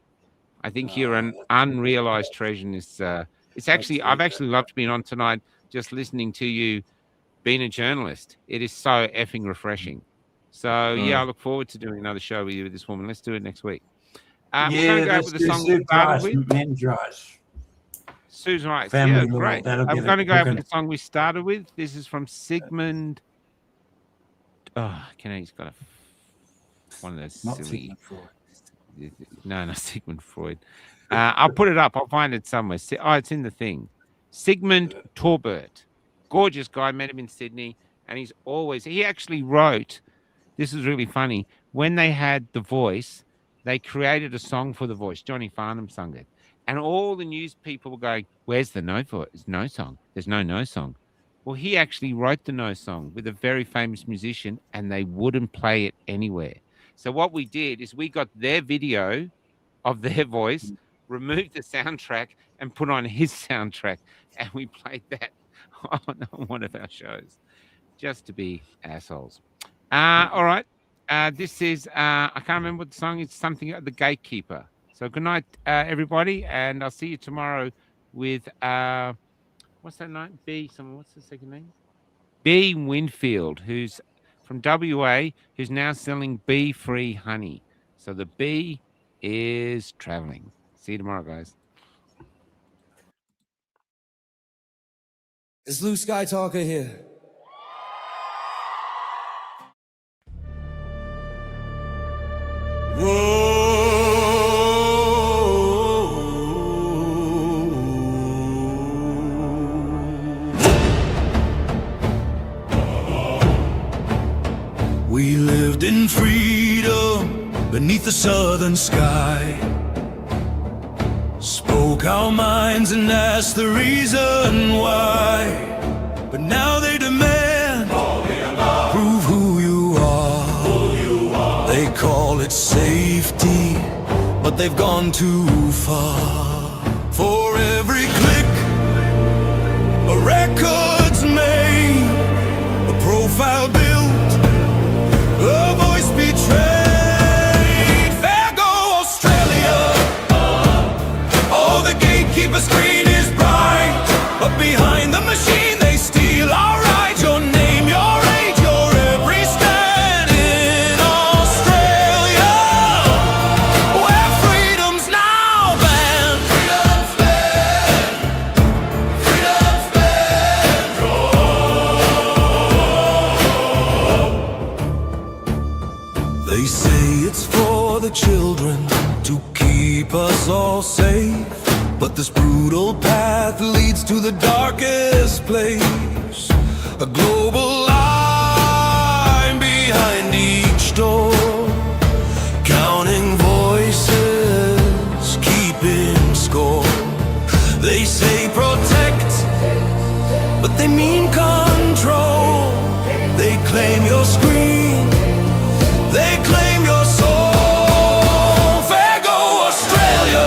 I think you're an unrealized treasure. I've actually loved being on tonight, just listening to you being a journalist. It is so effing refreshing. So I look forward to doing another show with you with this woman. Let's do it next week. We're going to go with the song we started with. Men's Rice. Sue's right. Family yeah, great. I'm going to go over the song we started with. This is from Sigmund. Oh, he's got one of those not silly. Sigmund Freud. No, not Sigmund Freud. I'll put it up. I'll find it somewhere. It's in the thing. Sigmund Torbert. Gorgeous guy. Met him in Sydney. And he actually wrote, this is really funny, when they had The Voice, they created a song for The Voice. Johnny Farnham sung it. And all the news people were going, where's the no for it? There's no song. There's no song. Well, he actually wrote the no song with a very famous musician, and they wouldn't play it anywhere. So what we did is we got their video of their voice, removed the soundtrack, and put on his soundtrack. And we played that on one of our shows, just to be assholes. All right. This is, I can't remember what the song is, something The Gatekeeper. So good night, everybody. And I'll see you tomorrow with, what's that name? What's the second name? B. Winfield, who's from WA, who's now selling bee-free honey. So the bee is traveling. See you tomorrow, guys. It's Blue Sky Talker here. We lived in freedom beneath the southern sky. Spoke our minds and asked the reason why. But now they demand, prove who you are. They call it safety, but they've gone too far. For every click, a record's made, a profile built, a voice betrayed. There go Australia. Oh, the gatekeeper screen is bright, but behind the machine they steal our rights. Your name, your age, your every stand in Australia, where freedom's now banned. Freedom's banned. Freedom's banned. Oh. feels all safe, but this brutal path leads to the darkest place. A global line behind each door, counting voices, keeping score. They say protect, but they mean control. They claim your screen, they claim your soul. Fair go Australia.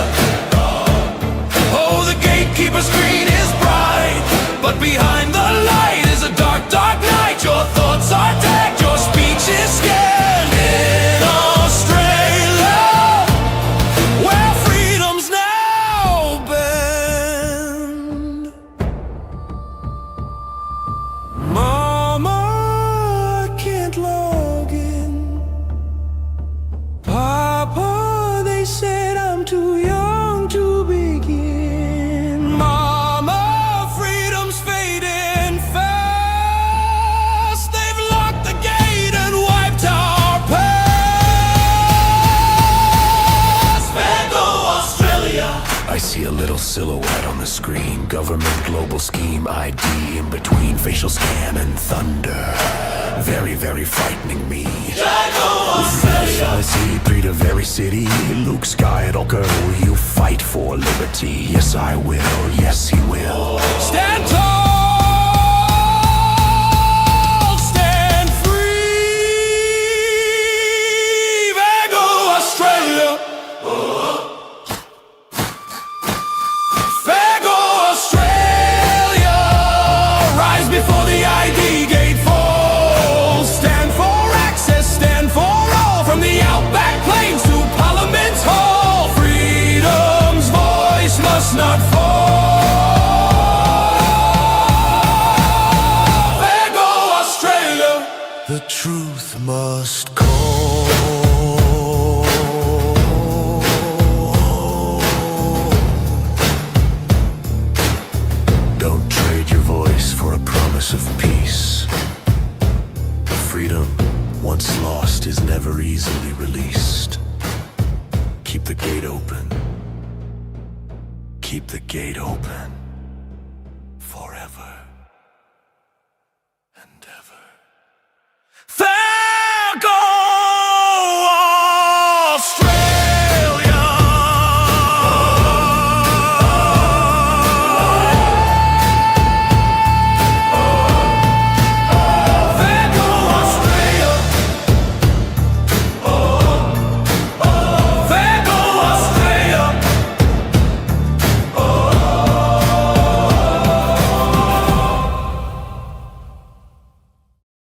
Oh, the gatekeeper screen is bright, but behind the light is a dark, dark night. Your thoughts are tagged, your speech is scanned. In Australia, where freedom's now banned. Mama, I can't log in. Papa, they said I'm too young to begin. Mama, freedom's fading fast. They've locked the gate and wiped our past. Fair go Australia. I see a little silhouette on the screen. Government global scheme ID in between facial scan and thunder. Very, very frightening me. I see Peter very city. Luke Skywalker, will you fight for liberty? Yes, I will. Yes, he will. Stand tall, stand free. There go Australia. Fair go Australia. Rise before the ID gate falls. Stand for access, stand for all. From the outback plains to Parliament Hall, freedom's voice must not fall. Fair go Australia. The truth must call. Don't trade your voice for a promise of peace. Freedom, once lost, is never easily released. Keep the gate open. Keep the gate open.